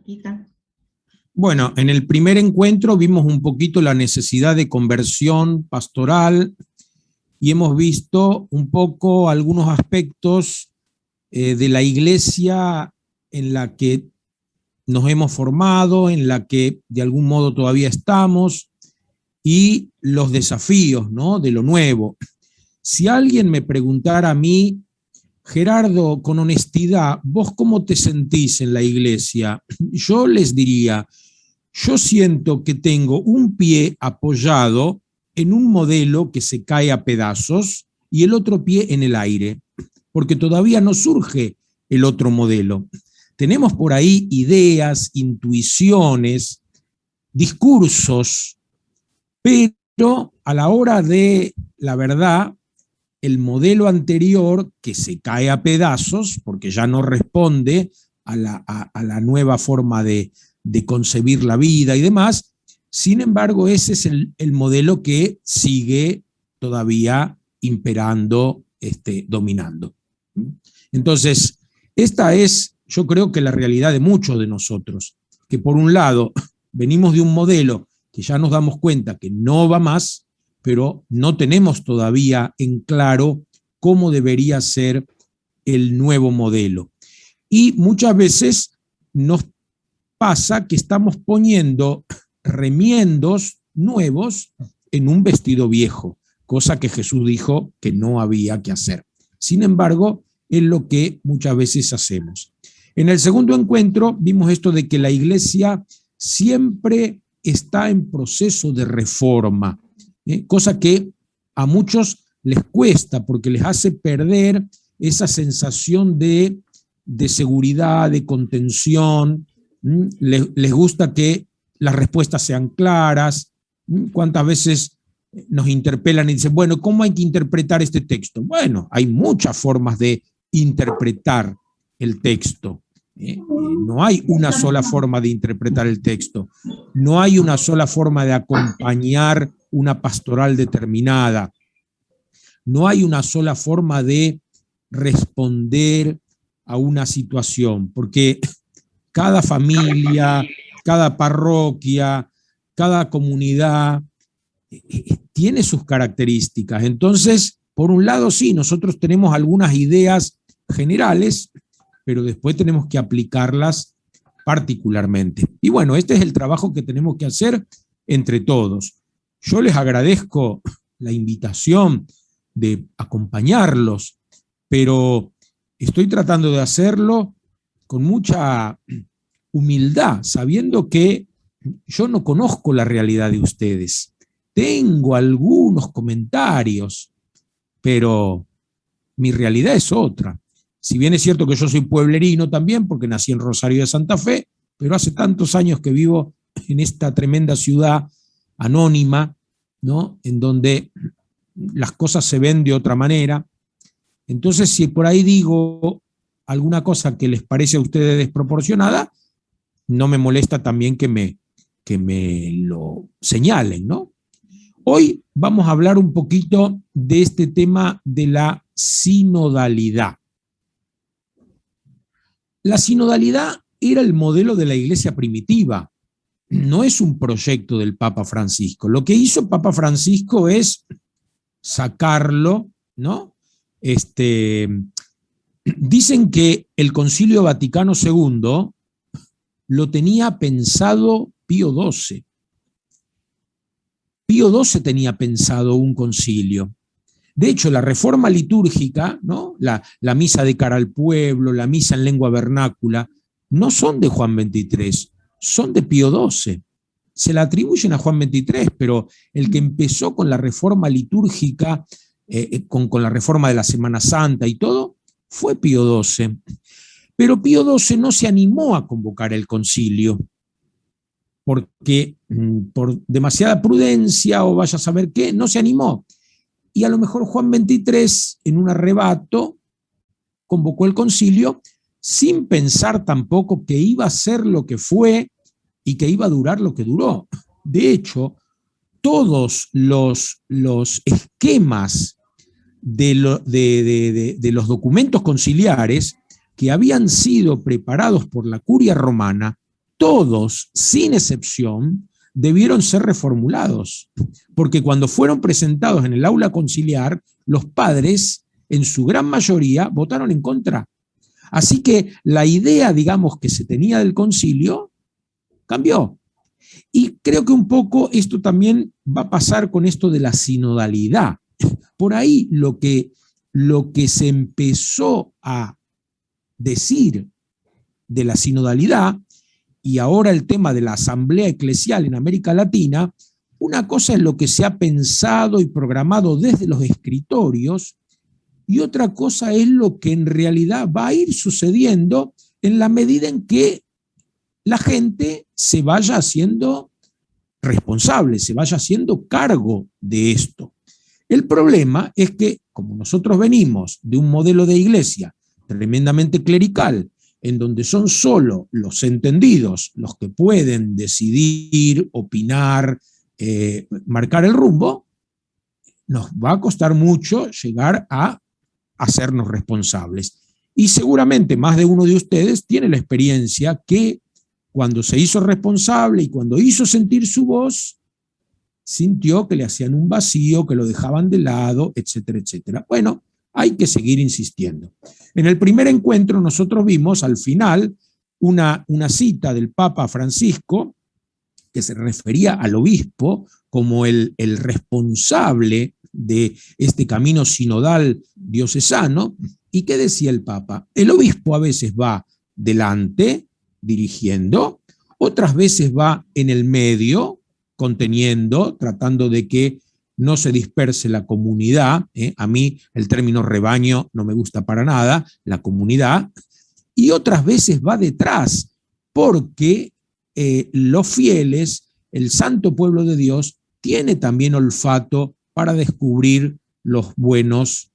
Ita. Bueno, en el primer encuentro vimos un poquito la necesidad de conversión pastoral y hemos visto un poco algunos aspectos de la iglesia en la que nos hemos formado, en la que de algún modo todavía estamos, y los desafíos, ¿no?, de lo nuevo. Si alguien me preguntara a mí, Gerardo, con honestidad, ¿vos cómo te sentís en la iglesia? Yo les diría, yo siento que tengo un pie apoyado en un modelo que se cae a pedazos y el otro pie en el aire, porque todavía no surge el otro modelo. Tenemos por ahí ideas, intuiciones, discursos, pero a la hora de la verdad, el modelo anterior, que se cae a pedazos, porque ya no responde a la nueva forma de concebir la vida y demás, sin embargo, ese es el modelo que sigue todavía imperando, dominando. Entonces, esta es, yo creo que la realidad de muchos de nosotros, que por un lado venimos de un modelo que ya nos damos cuenta que no va más, pero no tenemos todavía en claro cómo debería ser el nuevo modelo. Y muchas veces nos pasa que estamos poniendo remiendos nuevos en un vestido viejo, cosa que Jesús dijo que no había que hacer. Sin embargo, es lo que muchas veces hacemos. En el segundo encuentro vimos esto de que la iglesia siempre está en proceso de reforma, cosa que a muchos les cuesta porque les hace perder esa sensación de seguridad, de contención. Les gusta que las respuestas sean claras. ¿Cuántas veces nos interpelan y dicen, bueno, ¿cómo hay que interpretar este texto? Bueno, hay muchas formas de interpretar el texto. No hay una sola forma de interpretar el texto. No hay una sola forma de acompañar una pastoral determinada. No hay una sola forma de responder a una situación, porque cada familia, cada parroquia, cada comunidad tiene sus características. Entonces, por un lado, sí, nosotros tenemos algunas ideas generales, pero después tenemos que aplicarlas particularmente. Y bueno, este es el trabajo que tenemos que hacer entre todos. Yo les agradezco la invitación de acompañarlos, pero estoy tratando de hacerlo con mucha humildad, sabiendo que yo no conozco la realidad de ustedes. Tengo algunos comentarios, pero mi realidad es otra. Si bien es cierto que yo soy pueblerino también, porque nací en Rosario de Santa Fe, pero hace tantos años que vivo en esta tremenda ciudad anónima, ¿no?, en donde las cosas se ven de otra manera. Entonces, si por ahí digo alguna cosa que les parece a ustedes desproporcionada, no me molesta también que me lo señalen, ¿no? Hoy vamos a hablar un poquito de este tema de la sinodalidad. La sinodalidad era el modelo de la iglesia primitiva, no es un proyecto del Papa Francisco. Lo que hizo Papa Francisco es sacarlo, ¿no? Dicen que el Concilio Vaticano II lo tenía pensado Pío XII. Pío XII tenía pensado un concilio. De hecho, la reforma litúrgica, ¿no?, la misa de cara al pueblo, la misa en lengua vernácula, no son de Juan XXIII, son de Pío XII. Se la atribuyen a Juan XXIII, pero el que empezó con la reforma litúrgica, con la reforma de la Semana Santa y todo, fue Pío XII. Pero Pío XII no se animó a convocar el concilio, porque por demasiada prudencia o vaya a saber qué, no se animó. Y a lo mejor Juan XXIII, en un arrebato, convocó el concilio sin pensar tampoco que iba a ser lo que fue y que iba a durar lo que duró. De hecho, todos los esquemas de los documentos conciliares que habían sido preparados por la curia romana todos, sin excepción, debieron ser reformulados, porque cuando fueron presentados en el aula conciliar, los padres, en su gran mayoría, votaron en contra. Así que la idea, digamos, que se tenía del concilio cambió. Y creo que un poco esto también va a pasar con esto de la sinodalidad. Por ahí lo que se empezó a decir de la sinodalidad y ahora el tema de la asamblea eclesial en América Latina, una cosa es lo que se ha pensado y programado desde los escritorios y otra cosa es lo que en realidad va a ir sucediendo en la medida en que la gente se vaya haciendo responsable, se vaya haciendo cargo de esto. El problema es que, como nosotros venimos de un modelo de iglesia tremendamente clerical, en donde son solo los entendidos los que pueden decidir, opinar, marcar el rumbo, nos va a costar mucho llegar a hacernos responsables. Y seguramente más de uno de ustedes tiene la experiencia que cuando se hizo responsable y cuando hizo sentir su voz, sintió que le hacían un vacío, que lo dejaban de lado, etcétera, etcétera. Bueno, hay que seguir insistiendo. En el primer encuentro nosotros vimos al final una cita del Papa Francisco que se refería al obispo como el responsable de este camino sinodal diocesano. ¿Y qué decía el Papa? El obispo a veces va delante, dirigiendo, otras veces va en el medio, conteniendo, tratando de que no se disperse la comunidad. A mí el término rebaño no me gusta para nada, la comunidad, y otras veces va detrás, porque los fieles, el santo pueblo de Dios, tiene también olfato para descubrir los buenos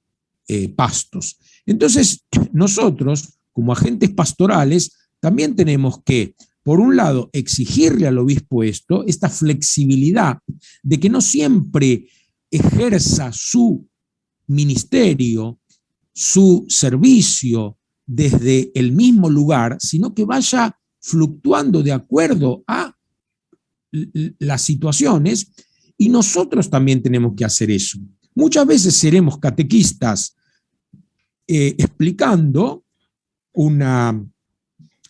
pastos. Entonces, nosotros, como agentes pastorales, también tenemos que, por un lado, exigirle al obispo esta flexibilidad de que no siempre ejerza su ministerio, su servicio desde el mismo lugar, sino que vaya fluctuando de acuerdo a las situaciones, y nosotros también tenemos que hacer eso. Muchas veces seremos catequistas explicando una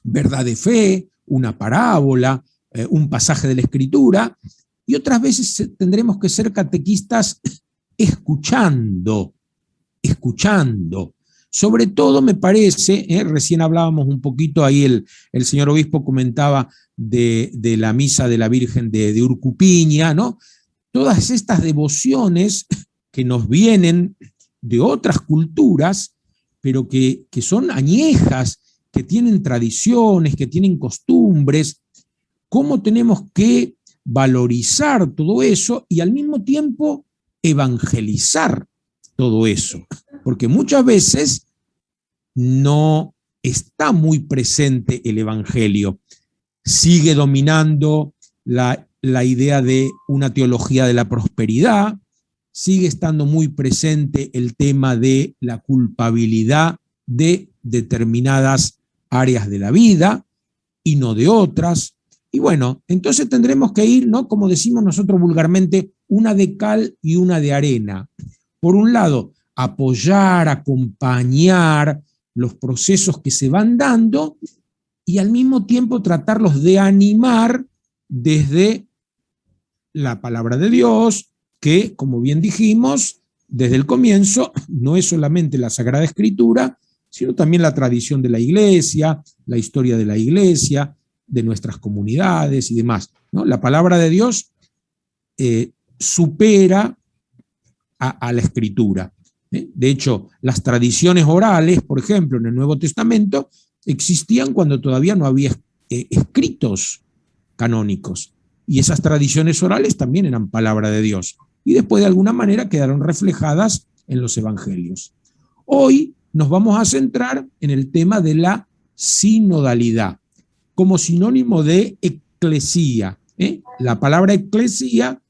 verdad de fe, una parábola, un pasaje de la Escritura, y otras veces tendremos que ser catequistas escuchando. Sobre todo me parece, recién hablábamos un poquito ahí, el señor obispo comentaba de la misa de la Virgen de Urcupiña, ¿no? Todas estas devociones que nos vienen de otras culturas, pero que son añejas, que tienen tradiciones, que tienen costumbres, cómo tenemos que valorizar todo eso y al mismo tiempo evangelizar todo eso, porque muchas veces no está muy presente el evangelio, sigue dominando la idea de una teología de la prosperidad, sigue estando muy presente el tema de la culpabilidad de determinadas áreas de la vida y no de otras. Y bueno, entonces tendremos que ir, ¿no?, como decimos nosotros vulgarmente, una de cal y una de arena. Por un lado, apoyar, acompañar los procesos que se van dando y al mismo tiempo tratarlos de animar desde la palabra de Dios, que, como bien dijimos, desde el comienzo no es solamente la Sagrada Escritura, sino también la tradición de la Iglesia, la historia de la Iglesia, de nuestras comunidades y demás, ¿no? La palabra de Dios supera a la Escritura. De hecho, las tradiciones orales, por ejemplo, en el Nuevo Testamento, existían cuando todavía no había escritos canónicos. Y esas tradiciones orales también eran palabra de Dios. Y después, de alguna manera, quedaron reflejadas en los evangelios. Hoy nos vamos a centrar en el tema de la sinodalidad, como sinónimo de eclesía. La palabra eclesía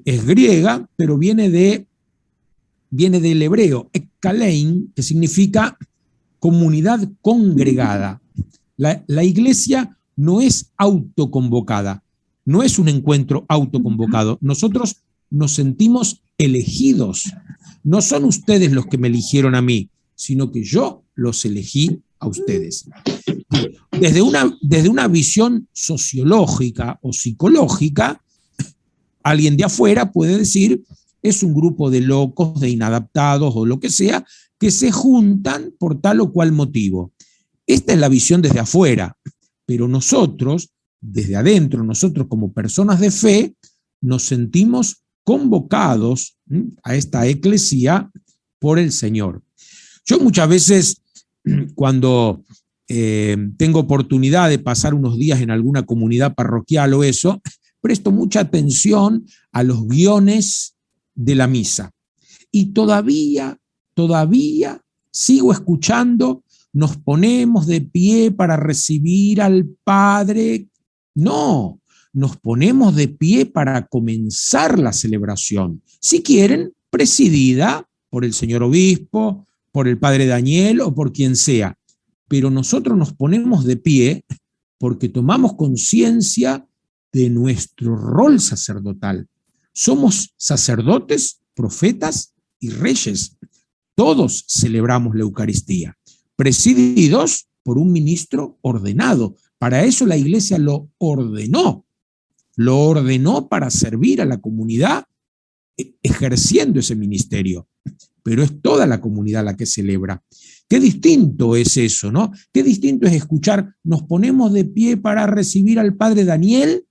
es griega, pero viene del hebreo ekkalein, que significa comunidad congregada. La iglesia no es autoconvocada, no es un encuentro autoconvocado. Nosotros nos sentimos elegidos. No son ustedes los que me eligieron a mí, sino que yo los elegí a ustedes. Desde una visión sociológica o psicológica, alguien de afuera puede decir, es un grupo de locos, de inadaptados o lo que sea, que se juntan por tal o cual motivo. Esta es la visión desde afuera, pero nosotros, desde adentro, nosotros como personas de fe, nos sentimos convocados a esta eclesía por el Señor. Yo muchas veces, cuando tengo oportunidad de pasar unos días en alguna comunidad parroquial o eso, presto mucha atención a los guiones de la misa. Y todavía sigo escuchando, nos ponemos de pie para recibir al Padre. No, nos ponemos de pie para comenzar la celebración. Si quieren, presidida por el señor obispo, por el padre Daniel o por quien sea. Pero nosotros nos ponemos de pie porque tomamos conciencia de nuestro rol sacerdotal. Somos sacerdotes, profetas y reyes. Todos celebramos la Eucaristía, presididos por un ministro ordenado. Para eso la Iglesia lo ordenó para servir a la comunidad ejerciendo ese ministerio. Pero es toda la comunidad la que celebra. Qué distinto es eso, ¿no? Qué distinto es escuchar, nos ponemos de pie para recibir al padre Daniel,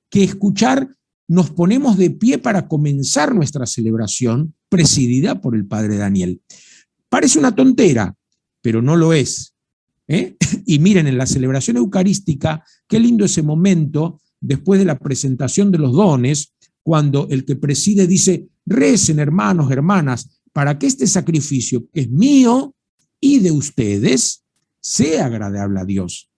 que escuchar, nos ponemos de pie para comenzar nuestra celebración presidida por el padre Daniel. Parece una tontera, pero no lo es. Y miren, en la celebración eucarística, qué lindo ese momento, después de la presentación de los dones, cuando el que preside dice, recen hermanos, hermanas, para que este sacrificio, que es mío y de ustedes, sea agradable a Dios.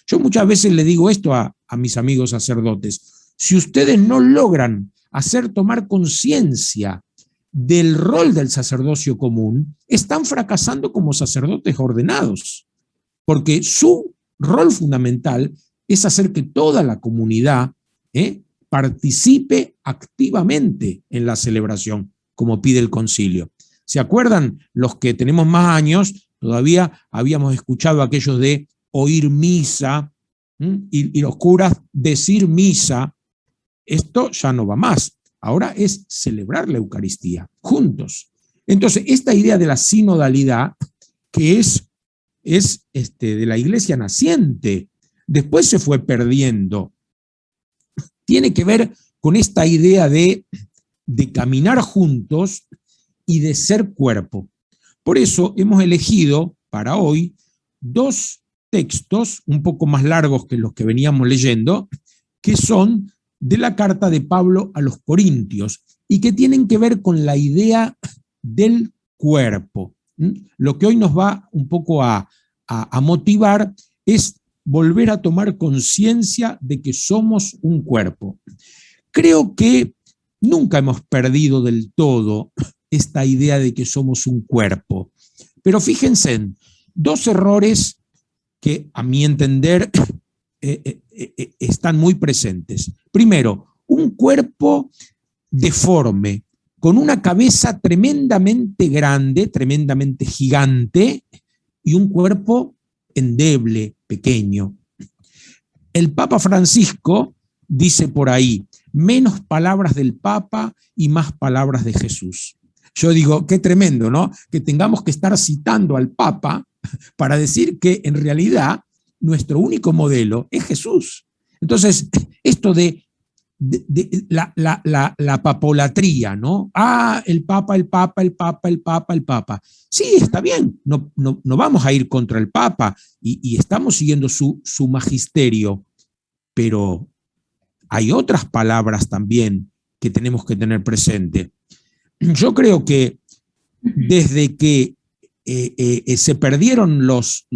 Yo muchas veces le digo esto a mis amigos sacerdotes, si ustedes no logran hacer tomar conciencia del rol del sacerdocio común, están fracasando como sacerdotes ordenados, porque su rol fundamental es hacer que toda la comunidad participe activamente en la celebración, como pide el concilio. ¿Se acuerdan? Los que tenemos más años, todavía habíamos escuchado aquellos de oír misa y los curas decir misa. Esto ya no va más. Ahora es celebrar la Eucaristía juntos. Entonces, esta idea de la sinodalidad, que es de la Iglesia naciente, después se fue perdiendo. Tiene que ver con esta idea de caminar juntos y de ser cuerpo. Por eso hemos elegido para hoy 2 textos un poco más largos que los que veníamos leyendo, que son de la carta de Pablo a los Corintios y que tienen que ver con la idea del cuerpo. Lo que hoy nos va un poco a motivar es volver a tomar conciencia de que somos un cuerpo. Creo que nunca hemos perdido del todo esta idea de que somos un cuerpo. Pero fíjense en 2 errores que, a mi entender, están muy presentes. Primero, un cuerpo deforme, con una cabeza tremendamente grande, tremendamente gigante, y un cuerpo endeble, pequeño. El Papa Francisco dice por ahí, menos palabras del Papa y más palabras de Jesús. Yo digo, qué tremendo, ¿no? Que tengamos que estar citando al Papa para decir que en realidad nuestro único modelo es Jesús. Entonces, esto de la papolatría, ¿no? El Papa, el Papa, el Papa, el Papa, el Papa. Sí, está bien, no vamos a ir contra el Papa y estamos siguiendo su magisterio, pero hay otras palabras también que tenemos que tener presente. Yo creo que desde que se perdieron los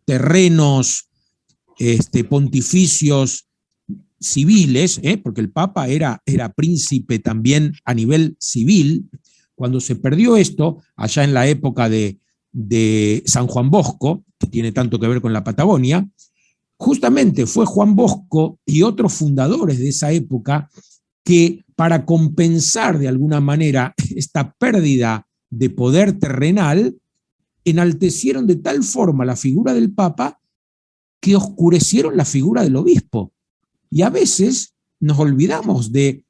terrenos pontificios civiles, porque el Papa era príncipe también a nivel civil, cuando se perdió esto, allá en la época de San Juan Bosco, que tiene tanto que ver con la Patagonia, justamente fue Juan Bosco y otros fundadores de esa época que, para compensar de alguna manera esta pérdida de poder terrenal, enaltecieron de tal forma la figura del Papa que oscurecieron la figura del obispo. Y a veces nos olvidamos de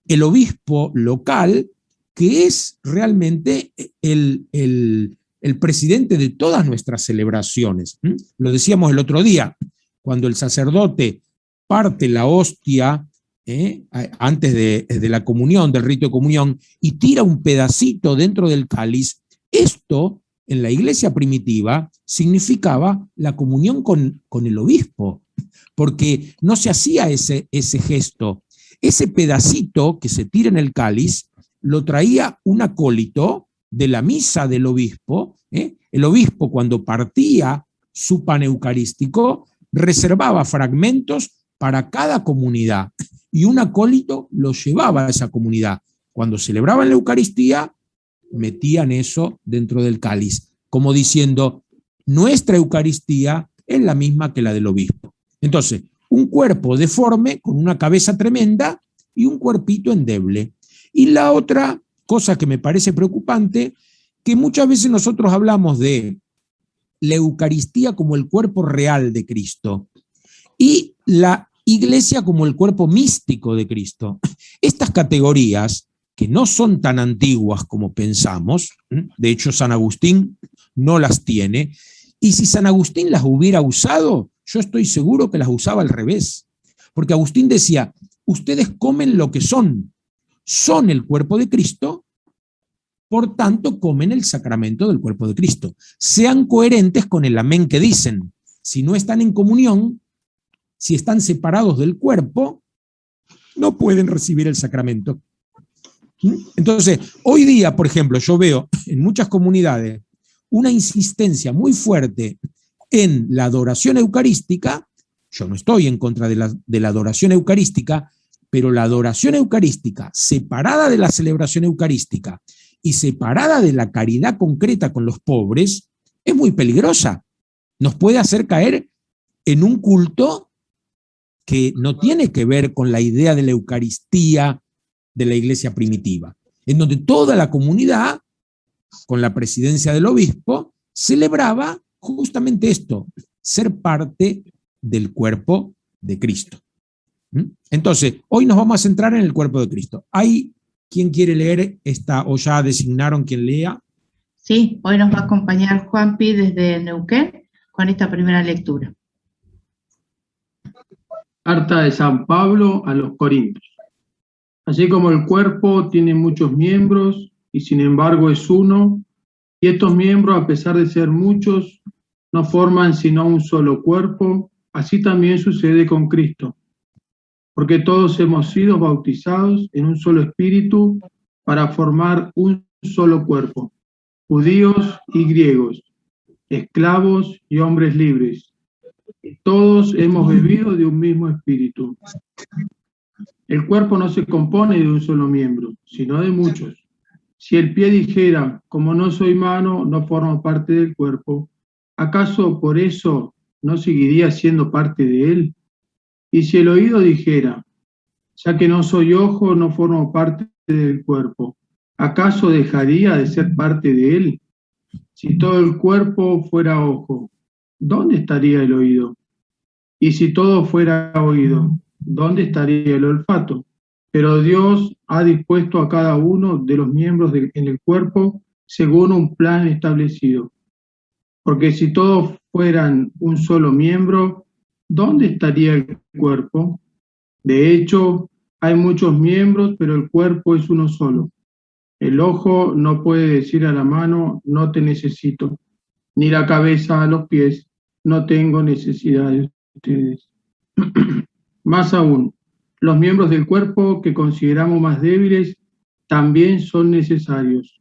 el obispo local, que es realmente el presidente de todas nuestras celebraciones. Lo decíamos el otro día, cuando el sacerdote parte la hostia antes de la comunión, del rito de comunión, y tira un pedacito dentro del cáliz. Esto, en la iglesia primitiva, significaba la comunión con el obispo, porque no se hacía ese gesto. Ese pedacito que se tira en el cáliz lo traía un acólito de la misa del obispo. El obispo, cuando partía su pan eucarístico, reservaba fragmentos para cada comunidad, y un acólito lo llevaba a esa comunidad. Cuando celebraban la Eucaristía, metían eso dentro del cáliz, como diciendo, nuestra Eucaristía es la misma que la del obispo. Entonces, un cuerpo deforme con una cabeza tremenda y un cuerpito endeble. Y la otra cosa que me parece preocupante, que muchas veces nosotros hablamos de la Eucaristía como el cuerpo real de Cristo y la Iglesia como el cuerpo místico de Cristo. Estas categorías, que no son tan antiguas como pensamos, de hecho San Agustín no las tiene, y si San Agustín las hubiera usado, yo estoy seguro que las usaba al revés, porque Agustín decía, ustedes comen lo que son el cuerpo de Cristo, por tanto comen el sacramento del cuerpo de Cristo. Sean coherentes con el amén que dicen. Si no están en comunión, si están separados del cuerpo, no pueden recibir el sacramento. Entonces, hoy día, por ejemplo, yo veo en muchas comunidades una insistencia muy fuerte en la adoración eucarística. Yo no estoy en contra de la adoración eucarística, pero la adoración eucarística separada de la celebración eucarística y separada de la caridad concreta con los pobres es muy peligrosa. Nos puede hacer caer en un culto que no tiene que ver con la idea de la Eucaristía de la iglesia primitiva, en donde toda la comunidad, con la presidencia del obispo, celebraba justamente esto, ser parte del cuerpo de Cristo. Entonces, hoy nos vamos a centrar en el cuerpo de Cristo. ¿Hay quien quiere leer esta, o ya designaron quien lea? Sí, hoy nos va a acompañar Juanpi desde Neuquén con esta primera lectura. Carta de San Pablo a los Corintios. Así como el cuerpo tiene muchos miembros y sin embargo es uno, y estos miembros, a pesar de ser muchos, no forman sino un solo cuerpo, así también sucede con Cristo. Porque todos hemos sido bautizados en un solo espíritu para formar un solo cuerpo, judíos y griegos, esclavos y hombres libres. Todos hemos bebido de un mismo espíritu. El cuerpo no se compone de un solo miembro, sino de muchos. Si el pie dijera, como no soy mano, no formo parte del cuerpo, ¿acaso por eso no seguiría siendo parte de él? Y si el oído dijera, ya que no soy ojo, no formo parte del cuerpo, ¿acaso dejaría de ser parte de él? Si todo el cuerpo fuera ojo, ¿dónde estaría el oído? Y si todo fuera oído, ¿dónde estaría el olfato? Pero Dios ha dispuesto a cada uno de los miembros en el cuerpo según un plan establecido. Porque si todos fueran un solo miembro, ¿dónde estaría el cuerpo? De hecho, hay muchos miembros, pero el cuerpo es uno solo. El ojo no puede decir a la mano, no te necesito, ni la cabeza a los pies, no tengo necesidad de ustedes. Más aún, los miembros del cuerpo que consideramos más débiles también son necesarios.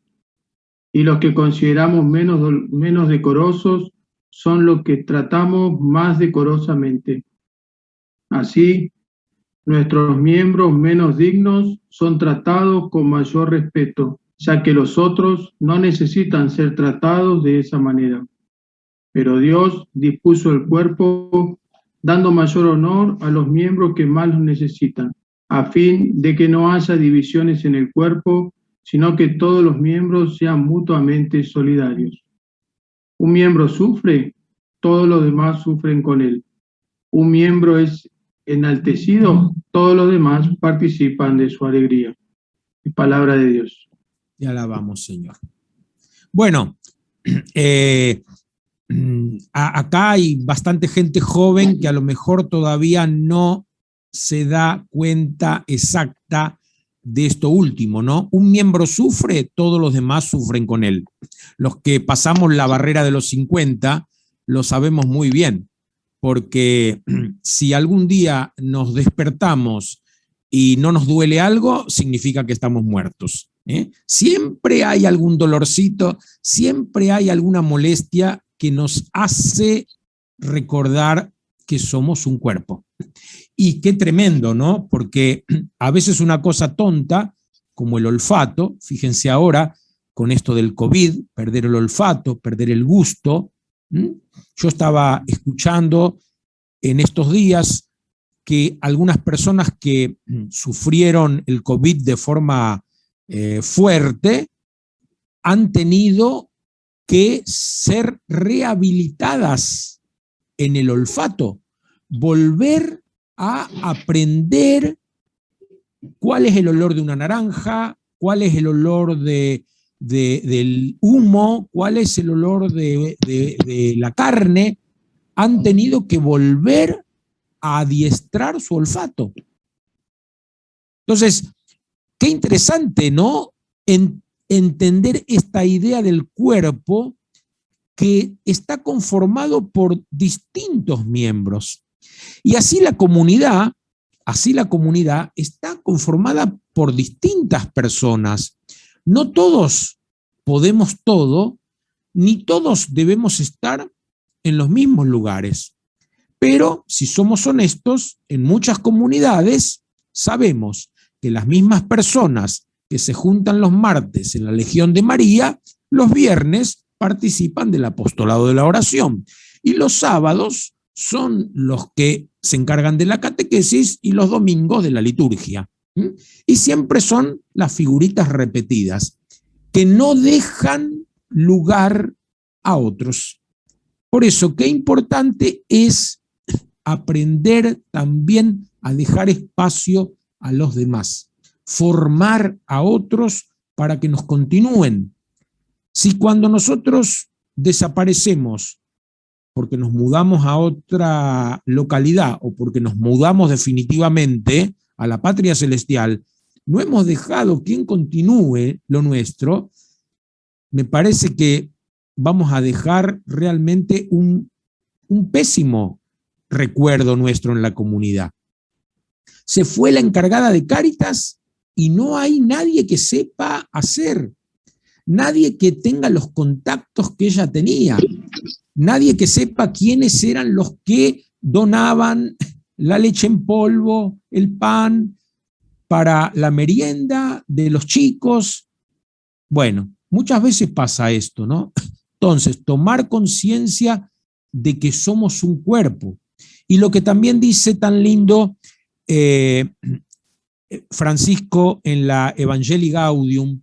Y los que consideramos menos decorosos son los que tratamos más decorosamente. Así, nuestros miembros menos dignos son tratados con mayor respeto, ya que los otros no necesitan ser tratados de esa manera. Pero Dios dispuso el cuerpo dando mayor honor a los miembros que más lo necesitan, a fin de que no haya divisiones en el cuerpo, sino que todos los miembros sean mutuamente solidarios. Un miembro sufre, todos los demás sufren con él. Un miembro es enaltecido, todos los demás participan de su alegría. Palabra de Dios. Te alabamos, Señor. Bueno, acá hay bastante gente joven que a lo mejor todavía no se da cuenta exacta de esto último, ¿no? Un miembro sufre, todos los demás sufren con él. Los que pasamos la barrera de los 50 lo sabemos muy bien, porque si algún día nos despertamos y no nos duele algo, significa que estamos muertos, ¿eh? Siempre hay algún dolorcito, siempre hay alguna molestia que nos hace recordar que somos un cuerpo. Y qué tremendo, ¿no? Porque a veces una cosa tonta, como el olfato, fíjense ahora con esto del COVID, perder el olfato, perder el gusto. Yo estaba escuchando en estos días que algunas personas que sufrieron el COVID de forma fuerte han tenido que ser rehabilitadas en el olfato, volver a aprender cuál es el olor de una naranja, cuál es el olor del humo, cuál es el olor de la carne. Han tenido que volver a adiestrar su olfato. Entonces, qué interesante, ¿no? Entender esta idea del cuerpo que está conformado por distintos miembros. Y así la comunidad está conformada por distintas personas. No todos podemos todo, ni todos debemos estar en los mismos lugares. Pero si somos honestos, en muchas comunidades sabemos que las mismas personas que se juntan los martes en la Legión de María, los viernes participan del apostolado de la oración. Y los sábados son los que se encargan de la catequesis y los domingos de la liturgia. Y siempre son las figuritas repetidas que no dejan lugar a otros. Por eso, qué importante es aprender también a dejar espacio a los demás, formar a otros para que nos continúen. Si cuando nosotros desaparecemos porque nos mudamos a otra localidad o porque nos mudamos definitivamente a la patria celestial, no hemos dejado quien continúe lo nuestro, me parece que vamos a dejar realmente un pésimo recuerdo nuestro en la comunidad. Se fue la encargada de Cáritas y no hay nadie que sepa hacer, nadie que tenga los contactos que ella tenía, nadie que sepa quiénes eran los que donaban la leche en polvo, el pan para la merienda de los chicos. Bueno, muchas veces pasa esto, ¿no? Entonces, tomar conciencia de que somos un cuerpo. Y lo que también dice tan lindo Francisco en la Evangelii Gaudium,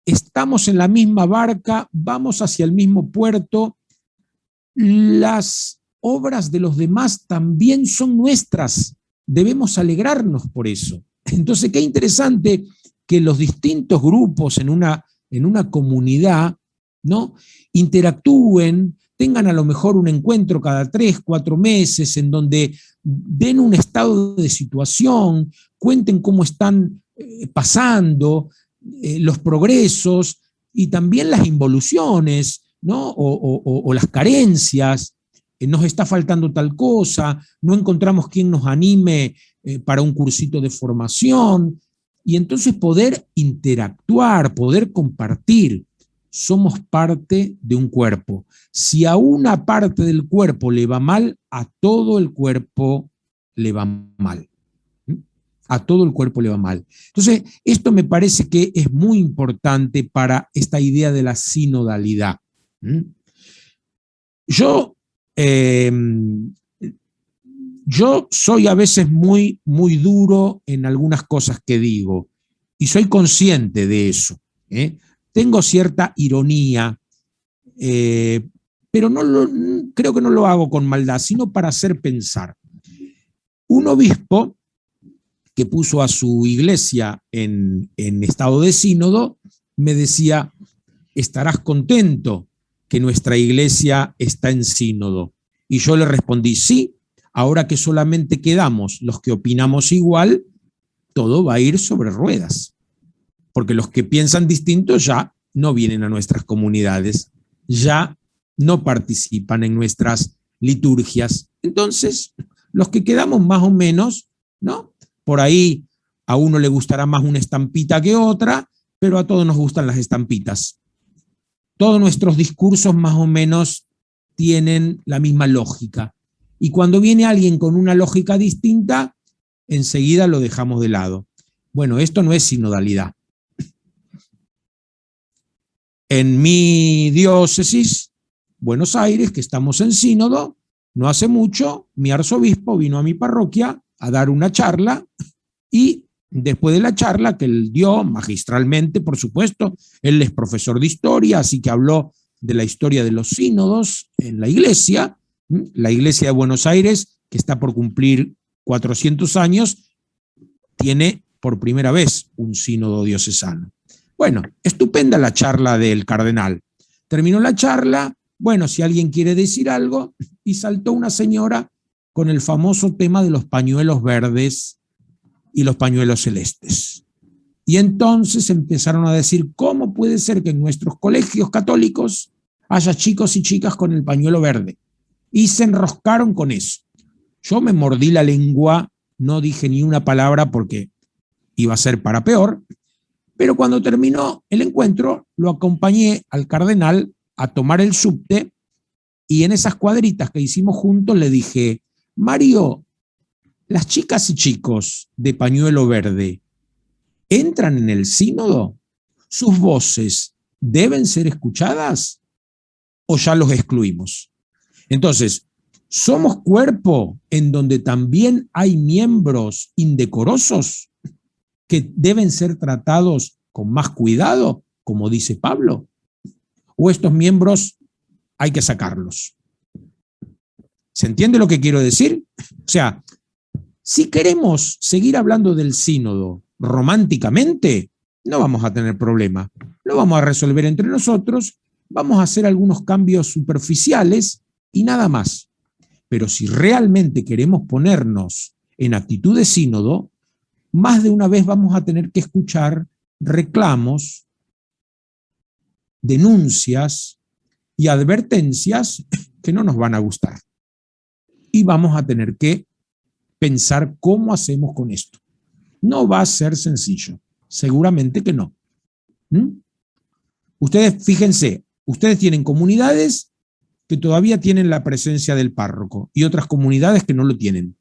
estamos en la misma barca, vamos hacia el mismo puerto, las obras de los demás también son nuestras, debemos alegrarnos por eso. Entonces, qué interesante que los distintos grupos en una comunidad, ¿no?, interactúen, tengan a lo mejor un encuentro cada 3, 4 meses en donde den un estado de situación, cuenten cómo están pasando, los progresos y también las involuciones, ¿no?, o las carencias. Nos está faltando tal cosa, no encontramos quien nos anime para un cursito de formación, y entonces poder interactuar, poder compartir. Somos parte de un cuerpo. Si a una parte del cuerpo le va mal, a todo el cuerpo le va mal. A todo el cuerpo le va mal. Entonces, esto me parece que es muy importante para esta idea de la sinodalidad. Yo Yo soy a veces muy duro en algunas cosas que digo y soy consciente de eso. Tengo cierta ironía, pero creo que no lo hago con maldad, sino para hacer pensar. Un obispo que puso a su iglesia en estado de sínodo me decía: estarás contento que nuestra iglesia está en sínodo. Y yo le respondí: sí, ahora que solamente quedamos los que opinamos igual, todo va a ir sobre ruedas. Porque los que piensan distinto ya no vienen a nuestras comunidades, ya no participan en nuestras liturgias. Entonces, los que quedamos más o menos, ¿no? Por ahí a uno le gustará más una estampita que otra, pero a todos nos gustan las estampitas. Todos nuestros discursos más o menos tienen la misma lógica. Y cuando viene alguien con una lógica distinta, enseguida lo dejamos de lado. Bueno, esto no es sinodalidad. En mi diócesis, Buenos Aires, que estamos en sínodo, no hace mucho, mi arzobispo vino a mi parroquia a dar una charla y después de la charla que él dio magistralmente, por supuesto, él es profesor de historia, así que habló de la historia de los sínodos en la iglesia de Buenos Aires, que está por cumplir 400 años, tiene por primera vez un sínodo diocesano. Bueno, estupenda la charla del cardenal. Terminó la charla, bueno, si alguien quiere decir algo, y saltó una señora con el famoso tema de los pañuelos verdes y los pañuelos celestes. Y entonces empezaron a decir: ¿cómo puede ser que en nuestros colegios católicos haya chicos y chicas con el pañuelo verde? Y se enroscaron con eso. Yo me mordí la lengua, no dije ni una palabra porque iba a ser para peor, pero cuando terminó el encuentro lo acompañé al cardenal a tomar el subte y en esas cuadritas que hicimos juntos le dije: Mario, ¿las chicas y chicos de pañuelo verde entran en el sínodo? ¿Sus voces deben ser escuchadas o ya los excluimos? Entonces, ¿somos cuerpo en donde también hay miembros indecorosos que deben ser tratados con más cuidado, como dice Pablo? ¿O estos miembros hay que sacarlos? ¿Se entiende lo que quiero decir? O sea, si queremos seguir hablando del sínodo románticamente, no vamos a tener problema. Lo vamos a resolver entre nosotros, vamos a hacer algunos cambios superficiales y nada más. Pero si realmente queremos ponernos en actitud de sínodo, más de una vez vamos a tener que escuchar reclamos, denuncias y advertencias que no nos van a gustar. Y vamos a tener que pensar cómo hacemos con esto. No va a ser sencillo, seguramente que no. Ustedes, fíjense, ustedes tienen comunidades que todavía tienen la presencia del párroco y otras comunidades que no lo tienen.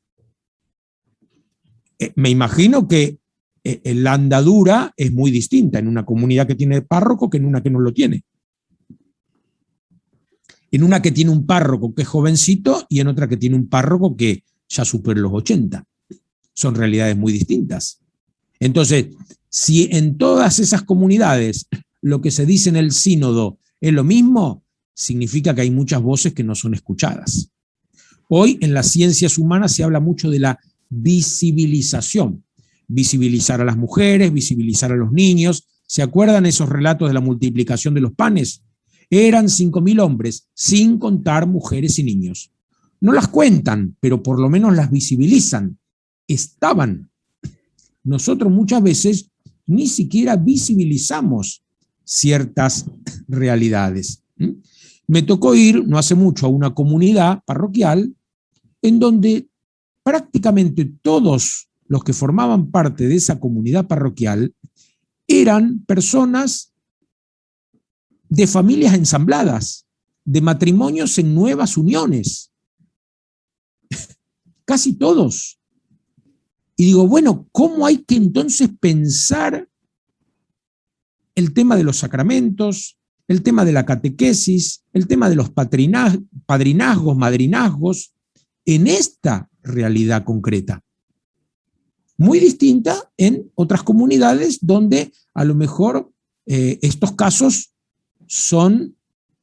Me imagino que la andadura es muy distinta en una comunidad que tiene párroco que en una que no lo tiene. En una que tiene un párroco que es jovencito y en otra que tiene un párroco que ya supera los 80. Son realidades muy distintas. Entonces, si en todas esas comunidades lo que se dice en el sínodo es lo mismo, significa que hay muchas voces que no son escuchadas. Hoy en las ciencias humanas se habla mucho de la visibilización. Visibilizar a las mujeres, visibilizar a los niños. ¿Se acuerdan esos relatos de la multiplicación de los panes? Eran 5.000 hombres, sin contar mujeres y niños. No las cuentan, pero por lo menos las visibilizan. Estaban. Nosotros muchas veces ni siquiera visibilizamos ciertas realidades. Me tocó ir no hace mucho a una comunidad parroquial en donde prácticamente todos los que formaban parte de esa comunidad parroquial eran personas de familias ensambladas, de matrimonios en nuevas uniones. Casi todos. Y digo, bueno, ¿cómo hay que entonces pensar el tema de los sacramentos, el tema de la catequesis, el tema de los padrinazgos, madrinazgos, en esta realidad concreta. Muy distinta en otras comunidades donde a lo mejor estos casos son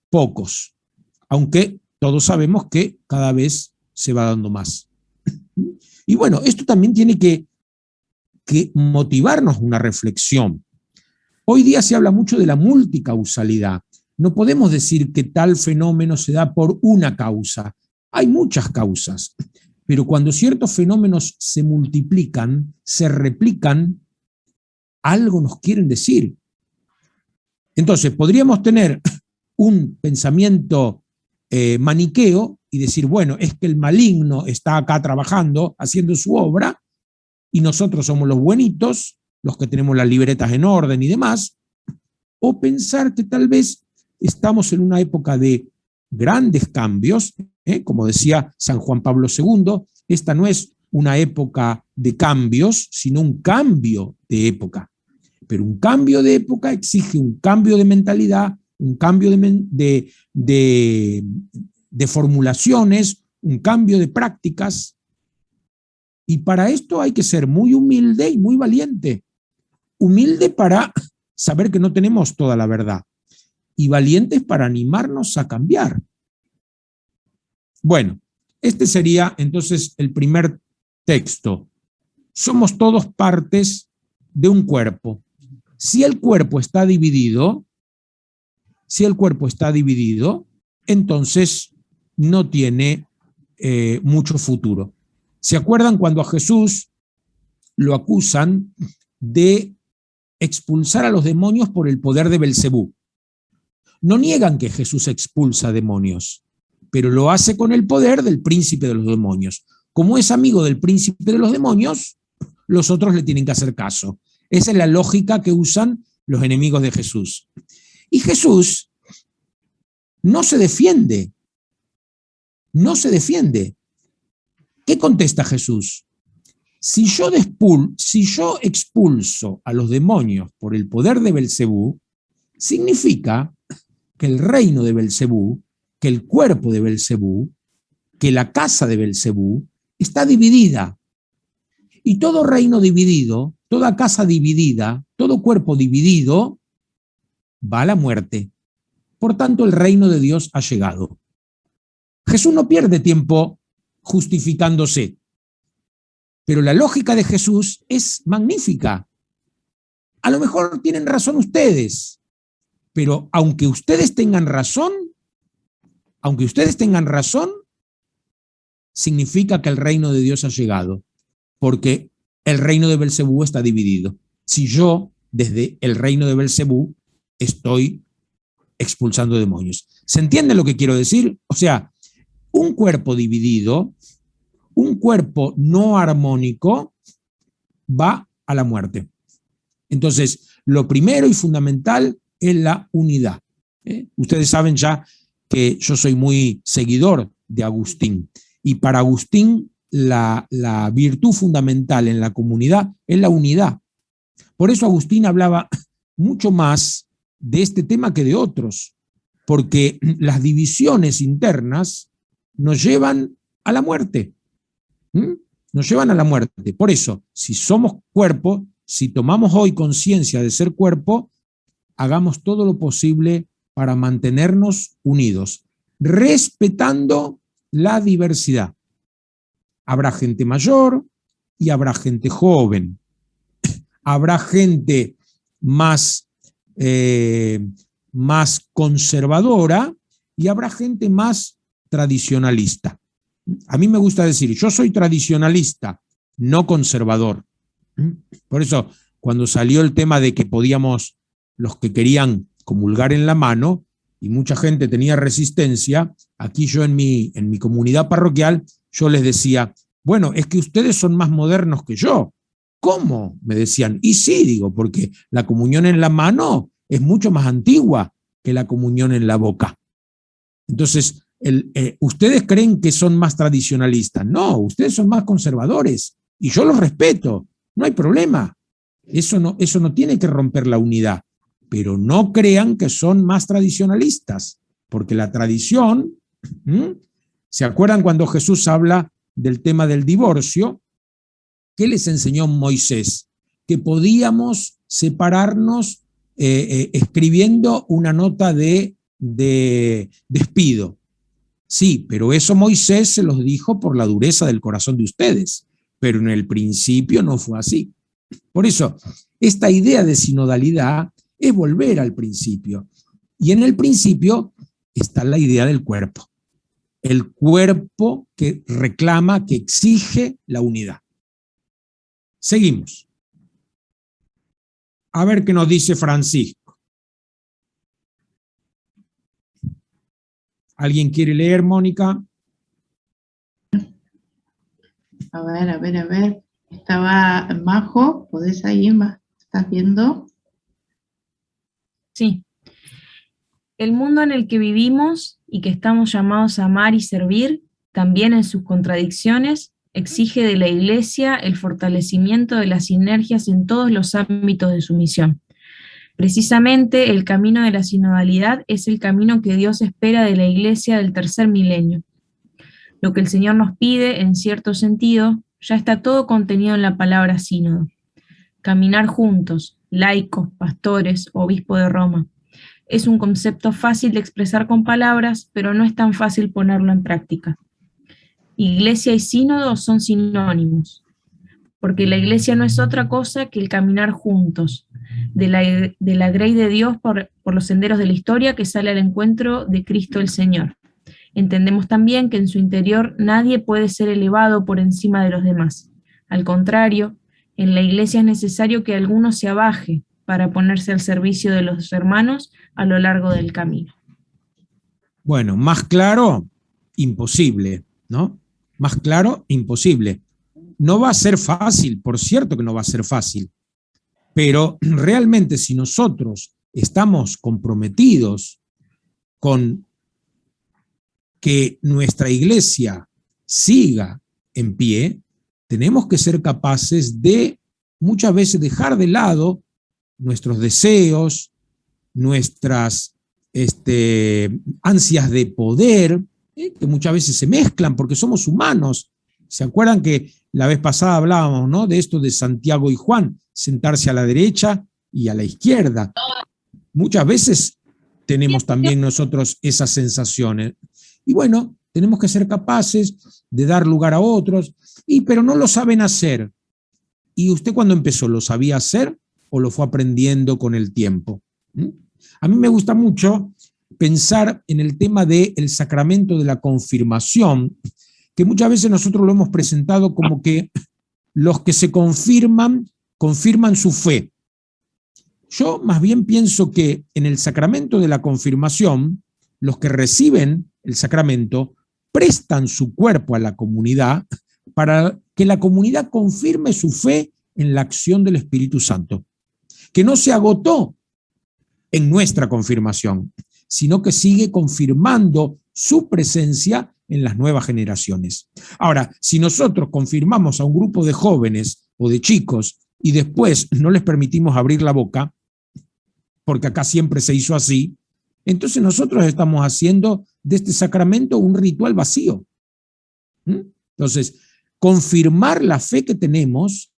pocos, aunque todos sabemos que cada vez se va dando más. Y bueno, esto también tiene que motivarnos una reflexión. Hoy día se habla mucho de la multicausalidad. No podemos decir que tal fenómeno se da por una causa. Hay muchas causas, pero cuando ciertos fenómenos se multiplican, se replican, algo nos quieren decir. Entonces, podríamos tener un pensamiento maniqueo y decir, bueno, es que el maligno está acá trabajando, haciendo su obra, y nosotros somos los buenitos, los que tenemos las libretas en orden y demás, o pensar que tal vez estamos en una época de grandes cambios, como decía San Juan Pablo II, esta no es una época de cambios, sino un cambio de época. Pero un cambio de época exige un cambio de mentalidad, un cambio de formulaciones, un cambio de prácticas. Y para esto hay que ser muy humilde y muy valiente. Humilde para saber que no tenemos toda la verdad. Y valientes para animarnos a cambiar. Bueno, este sería entonces el primer texto. Somos todos partes de un cuerpo. Si el cuerpo está dividido, entonces no tiene mucho futuro. ¿Se acuerdan cuando a Jesús lo acusan de expulsar a los demonios por el poder de Belcebú? No niegan que Jesús expulsa demonios, pero lo hace con el poder del príncipe de los demonios. Como es amigo del príncipe de los demonios, los otros le tienen que hacer caso. Esa es la lógica que usan los enemigos de Jesús. Y Jesús no se defiende. No se defiende. ¿Qué contesta Jesús? Si yo expulso a los demonios por el poder de Belcebú, significa que el reino de Belcebú, que el cuerpo de Belcebú, que la casa de Belcebú está dividida. Y todo reino dividido, toda casa dividida, todo cuerpo dividido, va a la muerte. Por tanto, el reino de Dios ha llegado. Jesús no pierde tiempo justificándose, pero la lógica de Jesús es magnífica. A lo mejor tienen razón ustedes, pero aunque ustedes tengan razón, significa que el reino de Dios ha llegado, porque el reino de Belcebú está dividido. Si yo, desde el reino de Belcebú, estoy expulsando demonios. ¿Se entiende lo que quiero decir? O sea, un cuerpo dividido, un cuerpo no armónico, va a la muerte. Entonces, lo primero y fundamental es la unidad. Ustedes saben ya que yo soy muy seguidor de Agustín, y para Agustín la virtud fundamental en la comunidad es la unidad. Por eso Agustín hablaba mucho más de este tema que de otros, porque las divisiones internas nos llevan a la muerte. Nos llevan a la muerte. Por eso, si somos cuerpo, si tomamos hoy conciencia de ser cuerpo, hagamos todo lo posible para mantenernos unidos, respetando la diversidad. Habrá gente mayor y habrá gente joven. Habrá gente más conservadora y habrá gente más tradicionalista. A mí me gusta decir, yo soy tradicionalista, no conservador. Por eso, cuando salió el tema de que podíamos, los que querían comulgar en la mano, y mucha gente tenía resistencia, aquí yo en mi comunidad parroquial, yo les decía, bueno, es que ustedes son más modernos que yo. ¿Cómo? Me decían. Y sí, digo, porque la comunión en la mano es mucho más antigua que la comunión en la boca. Entonces, ustedes creen que son más tradicionalistas. No, ustedes son más conservadores. Y yo los respeto, no hay problema. Eso no tiene que romper la unidad. Pero no crean que son más tradicionalistas, porque la tradición, ¿se acuerdan cuando Jesús habla del tema del divorcio, ¿qué les enseñó Moisés? Que podíamos separarnos escribiendo una nota de despido. Sí, pero eso Moisés se los dijo por la dureza del corazón de ustedes, pero en el principio no fue así. Por eso, esta idea de sinodalidad es volver al principio. Y en el principio está la idea del cuerpo. El cuerpo que reclama, que exige la unidad. Seguimos. A ver qué nos dice Francisco. ¿Alguien quiere leer, Mónica? A ver. Estaba Majo, ¿podés ahí? ¿Estás viendo? Sí. El mundo en el que vivimos y que estamos llamados a amar y servir, también en sus contradicciones, exige de la Iglesia el fortalecimiento de las sinergias en todos los ámbitos de su misión. Precisamente el camino de la sinodalidad es el camino que Dios espera de la Iglesia del tercer milenio. Lo que el Señor nos pide, en cierto sentido, ya está todo contenido en la palabra sínodo. Caminar juntos, laicos, pastores, obispo de Roma. Es un concepto fácil de expresar con palabras, pero no es tan fácil ponerlo en práctica. Iglesia y sínodo son sinónimos, porque la Iglesia no es otra cosa que el caminar juntos, de la grey de Dios por los senderos de la historia que sale al encuentro de Cristo el Señor. Entendemos también que en su interior nadie puede ser elevado por encima de los demás. Al contrario, en la Iglesia es necesario que alguno se abaje para ponerse al servicio de los hermanos a lo largo del camino. Bueno, más claro, imposible, ¿no? Más claro, imposible. No va a ser fácil, por cierto que no va a ser fácil, pero realmente si nosotros estamos comprometidos con que nuestra iglesia siga en pie, tenemos que ser capaces de muchas veces dejar de lado nuestros deseos, nuestras ansias de poder, que muchas veces se mezclan porque somos humanos. ¿Se acuerdan que la vez pasada hablábamos, ¿no?, de esto de Santiago y Juan, sentarse a la derecha y a la izquierda? Muchas veces tenemos también nosotros esas sensaciones. Y bueno, tenemos que ser capaces de dar lugar a otros, pero no lo saben hacer. ¿Y usted cuando empezó lo sabía hacer o lo fue aprendiendo con el tiempo? A mí me gusta mucho pensar en el tema del sacramento de la confirmación, que muchas veces nosotros lo hemos presentado como que los que se confirman su fe. Yo más bien pienso que en el sacramento de la confirmación, los que reciben el sacramento prestan su cuerpo a la comunidad para que la comunidad confirme su fe en la acción del Espíritu Santo, que no se agotó en nuestra confirmación, sino que sigue confirmando su presencia en las nuevas generaciones. Ahora, si nosotros confirmamos a un grupo de jóvenes o de chicos y después no les permitimos abrir la boca, porque acá siempre se hizo así, entonces nosotros estamos haciendo de este sacramento un ritual vacío. Entonces, confirmar la fe que tenemos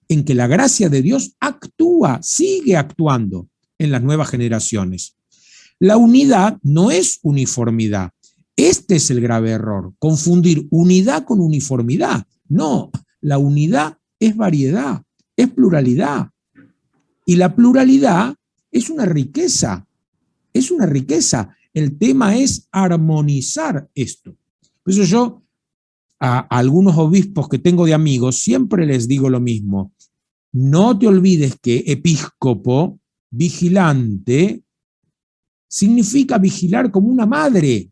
en que la gracia de Dios actúa, sigue actuando en las nuevas generaciones. La unidad no es uniformidad. Este es el grave error, confundir unidad con uniformidad. No, la unidad es variedad, es pluralidad. Y la pluralidad es una riqueza, es una riqueza. El tema es armonizar esto. Por eso yo a algunos obispos que tengo de amigos siempre les digo lo mismo. No te olvides que episcopo, vigilante, significa vigilar como una madre.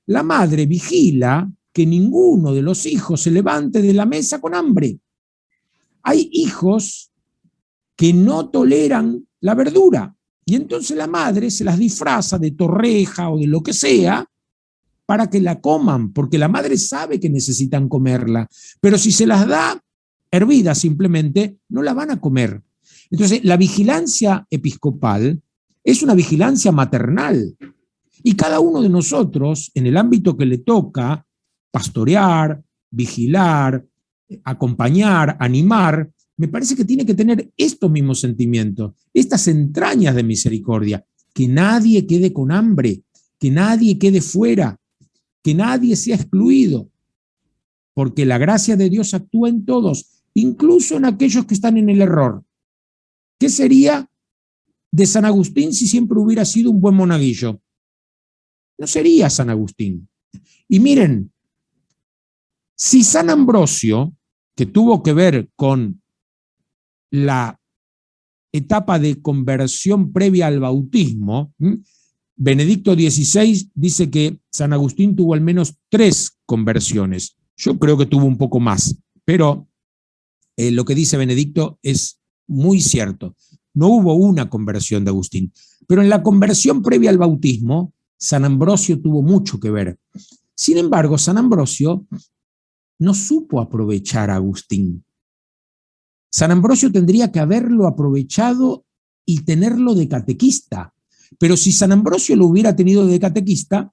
La madre vigila que ninguno de los hijos se levante de la mesa con hambre. Hay hijos que no toleran la verdura y entonces la madre se las disfraza de torreja o de lo que sea para que la coman, porque la madre sabe que necesitan comerla, pero si se las da hervida simplemente, no la van a comer. Entonces, la vigilancia episcopal es una vigilancia maternal. Y cada uno de nosotros, en el ámbito que le toca, pastorear, vigilar, acompañar, animar, me parece que tiene que tener estos mismos sentimientos, estas entrañas de misericordia, que nadie quede con hambre, que nadie quede fuera, que nadie sea excluido, porque la gracia de Dios actúa en todos, incluso en aquellos que están en el error. ¿Qué sería de San Agustín si siempre hubiera sido un buen monaguillo? No sería San Agustín. Y miren, si San Ambrosio, que tuvo que ver con la etapa de conversión previa al bautismo, Benedicto XVI dice que San Agustín tuvo al menos 3 conversiones. Yo creo que tuvo un poco más, pero lo que dice Benedicto es muy cierto. No hubo una conversión de Agustín, pero en la conversión previa al bautismo, San Ambrosio tuvo mucho que ver. Sin embargo, San Ambrosio no supo aprovechar a Agustín. San Ambrosio tendría que haberlo aprovechado y tenerlo de catequista. Pero si San Ambrosio lo hubiera tenido de catequista,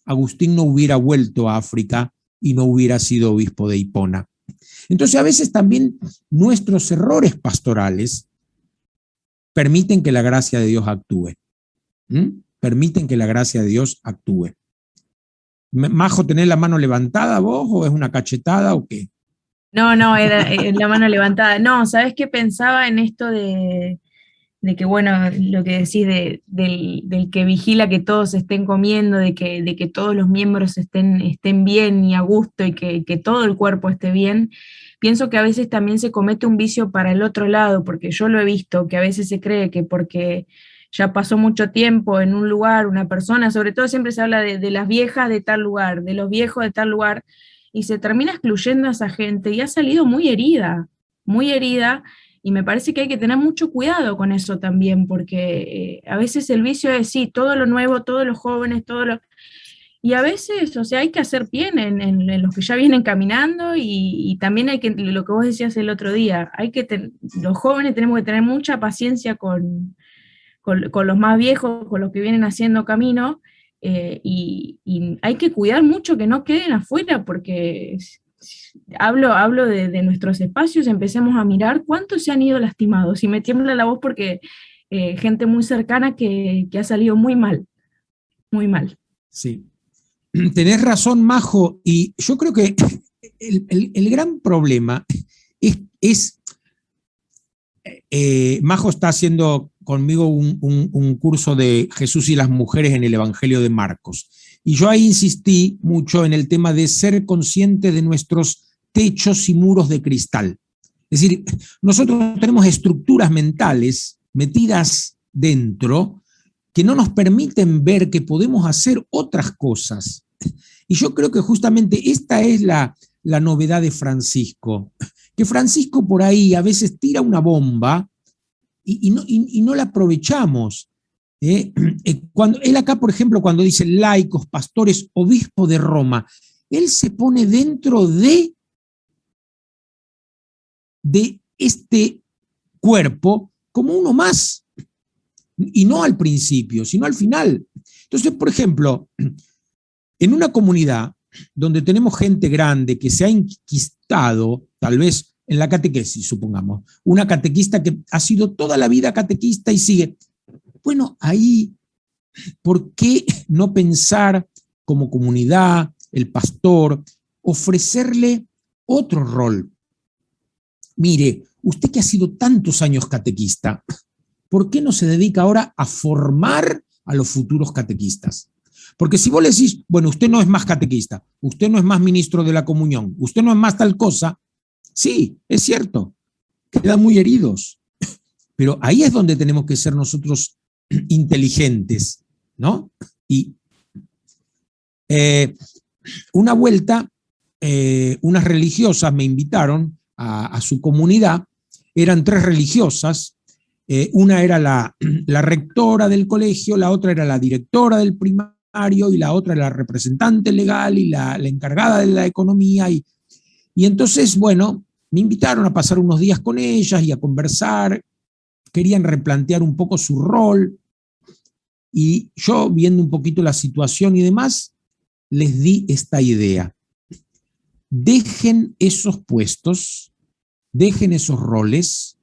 Agustín no hubiera vuelto a África y no hubiera sido obispo de Hipona. Entonces, a veces también nuestros errores pastorales permiten que la gracia de Dios actúe. Permiten que la gracia de Dios actúe. Majo, ¿tenés la mano levantada vos o es una cachetada o qué? No, era la mano levantada. No, ¿sabes qué pensaba en esto de que, bueno, lo que decís del que vigila que todos estén comiendo, de que todos los miembros estén bien y a gusto y que todo el cuerpo esté bien? Pienso que a veces también se comete un vicio para el otro lado, porque yo lo he visto, que a veces se cree que porque ya pasó mucho tiempo en un lugar, una persona, sobre todo siempre se habla de las viejas de tal lugar, de los viejos de tal lugar, y se termina excluyendo a esa gente y ha salido muy herida, y me parece que hay que tener mucho cuidado con eso también, porque a veces el vicio es, sí, todo lo nuevo, todos los jóvenes, y a veces, o sea, hay que hacer bien en los que ya vienen caminando y también hay que, lo que vos decías el otro día, los jóvenes tenemos que tener mucha paciencia con los más viejos, con los que vienen haciendo camino, y hay que cuidar mucho que no queden afuera, porque hablo de nuestros espacios, empecemos a mirar cuántos se han ido lastimados, y me tiembla la voz porque gente muy cercana que ha salido muy mal, muy mal. Sí, tenés razón, Majo, y yo creo que el gran problema es Majo está haciendo conmigo un curso de Jesús y las mujeres en el Evangelio de Marcos. Y yo ahí insistí mucho en el tema de ser conscientes de nuestros techos y muros de cristal. Es decir, nosotros tenemos estructuras mentales metidas dentro que no nos permiten ver que podemos hacer otras cosas. Y yo creo que justamente esta es la novedad de Francisco, que Francisco por ahí a veces tira una bomba y no la aprovechamos. Cuando él acá, por ejemplo, cuando dice laicos, pastores, obispo de Roma, él se pone dentro de este cuerpo como uno más, y no al principio, sino al final. Entonces, por ejemplo, en una comunidad donde tenemos gente grande que se ha enquistado, tal vez en la catequesis, supongamos, una catequista que ha sido toda la vida catequista y sigue, bueno, ahí, ¿por qué no pensar como comunidad, el pastor, ofrecerle otro rol? Mire, usted que ha sido tantos años catequista, ¿por qué no se dedica ahora a formar a los futuros catequistas? Porque si vos le decís, bueno, usted no es más catequista, usted no es más ministro de la comunión, usted no es más tal cosa, sí, es cierto, quedan muy heridos. Pero ahí es donde tenemos que ser nosotros inteligentes, ¿no? Y una vuelta, unas religiosas me invitaron a su comunidad, eran 3 religiosas, una era la rectora del colegio, la otra era la directora del primario y la otra era la representante legal y la encargada de la economía. Y entonces, bueno, me invitaron a pasar unos días con ellas y a conversar, querían replantear un poco su rol, y yo, viendo un poquito la situación y demás, les di esta idea. dejen esos puestos, dejen esos roles,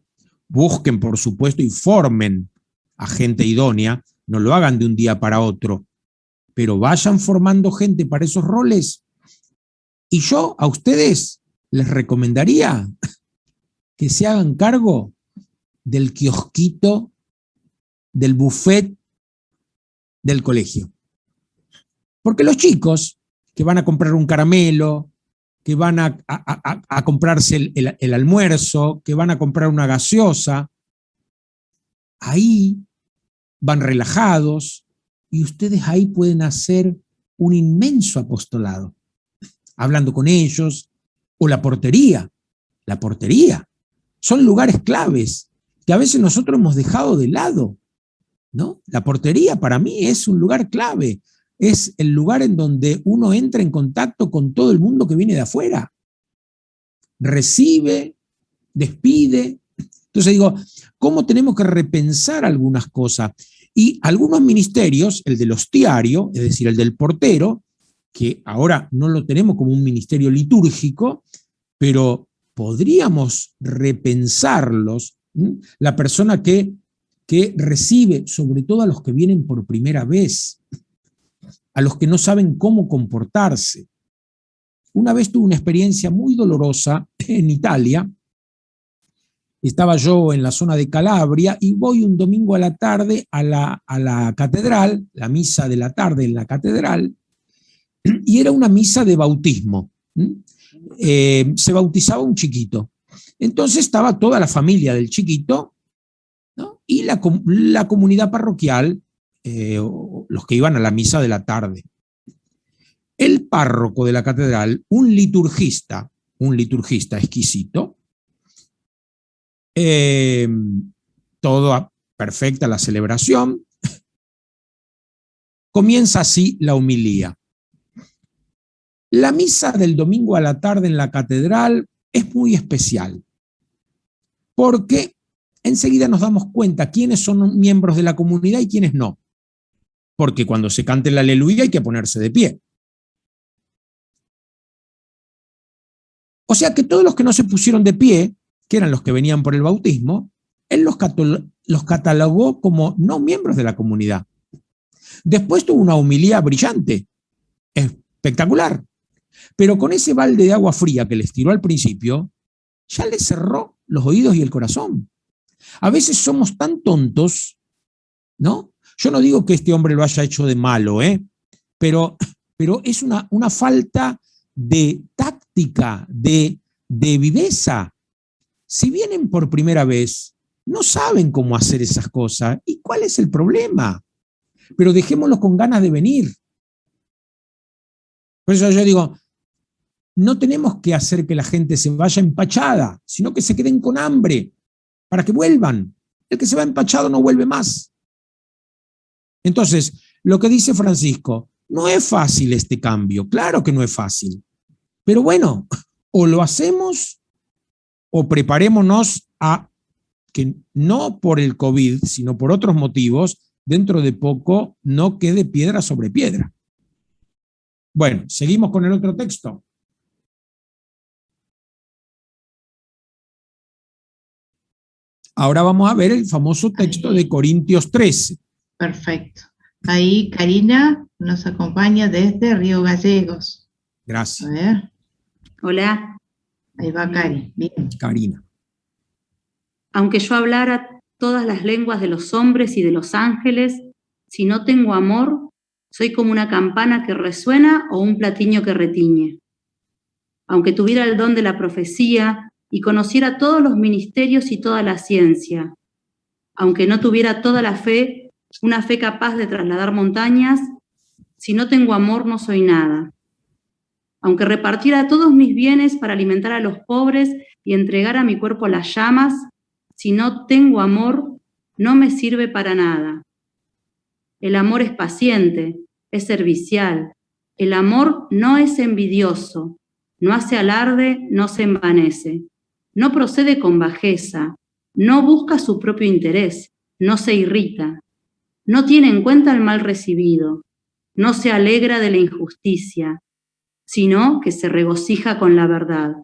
busquen, por supuesto, y formen a gente idónea, no lo hagan de un día para otro, pero vayan formando gente para esos roles. Y yo a ustedes les recomendaría que se hagan cargo del kiosquito, del buffet del colegio. Porque los chicos que van a comprar un caramelo, que van a comprarse el almuerzo, que van a comprar una gaseosa, ahí van relajados y ustedes ahí pueden hacer un inmenso apostolado, hablando con ellos, o la portería. La portería. Son lugares claves que a veces nosotros hemos dejado de lado, ¿no? La portería para mí es un lugar clave. Es el lugar en donde uno entra en contacto con todo el mundo que viene de afuera. Recibe, despide. Entonces digo, ¿cómo tenemos que repensar algunas cosas? Y algunos ministerios, el del hostiario, es decir, el del portero, que ahora no lo tenemos como un ministerio litúrgico, pero podríamos repensarlos. La persona que recibe, sobre todo a los que vienen por primera vez, a los que no saben cómo comportarse. Una vez tuve una experiencia muy dolorosa en Italia. Estaba yo en la zona de Calabria y voy un domingo a la tarde a la catedral, la misa de la tarde en la catedral, y era una misa de bautismo. Se bautizaba un chiquito. Entonces estaba toda la familia del chiquito, ¿no? Y la comunidad parroquial, los que iban a la misa de la tarde. El párroco de la catedral, un liturgista exquisito, todo perfecta la celebración, comienza así la homilía. La misa del domingo a la tarde en la catedral es muy especial, porque enseguida nos damos cuenta quiénes son miembros de la comunidad y quiénes no. Porque cuando se cante el aleluya hay que ponerse de pie. O sea que todos los que no se pusieron de pie, que eran los que venían por el bautismo, él los catalogó como no miembros de la comunidad. Después tuvo una homilía brillante, espectacular, pero con ese balde de agua fría que les tiró al principio, ya les cerró los oídos y el corazón. A veces somos tan tontos, ¿no? Yo no digo que este hombre lo haya hecho de malo, pero es una falta de táctica, de viveza. Si vienen por primera vez, no saben cómo hacer esas cosas. ¿Y cuál es el problema? Pero dejémoslos con ganas de venir. Por eso yo digo, no tenemos que hacer que la gente se vaya empachada, sino que se queden con hambre, para que vuelvan. El que se va empachado no vuelve más. Entonces, lo que dice Francisco, no es fácil este cambio, claro que no es fácil. Pero bueno, o lo hacemos o preparémonos a que no por el COVID, sino por otros motivos, dentro de poco no quede piedra sobre piedra. Bueno, seguimos con el otro texto. Ahora vamos a ver el famoso texto de Corintios 13. Perfecto. Ahí Karina nos acompaña desde Río Gallegos. Gracias. A ver. Hola. Ahí va Cari. Bien. Karina. Aunque yo hablara todas las lenguas de los hombres y de los ángeles, si no tengo amor, soy como una campana que resuena o un platillo que retiñe. Aunque tuviera el don de la profecía y conociera todos los ministerios y toda la ciencia, aunque no tuviera toda la fe, una fe capaz de trasladar montañas, si no tengo amor no soy nada. Aunque repartiera todos mis bienes para alimentar a los pobres y entregara mi cuerpo a las llamas, si no tengo amor, no me sirve para nada. El amor es paciente, es servicial. El amor no es envidioso, no hace alarde, no se envanece, no procede con bajeza, no busca su propio interés, no se irrita, no tiene en cuenta el mal recibido, no se alegra de la injusticia, sino que se regocija con la verdad.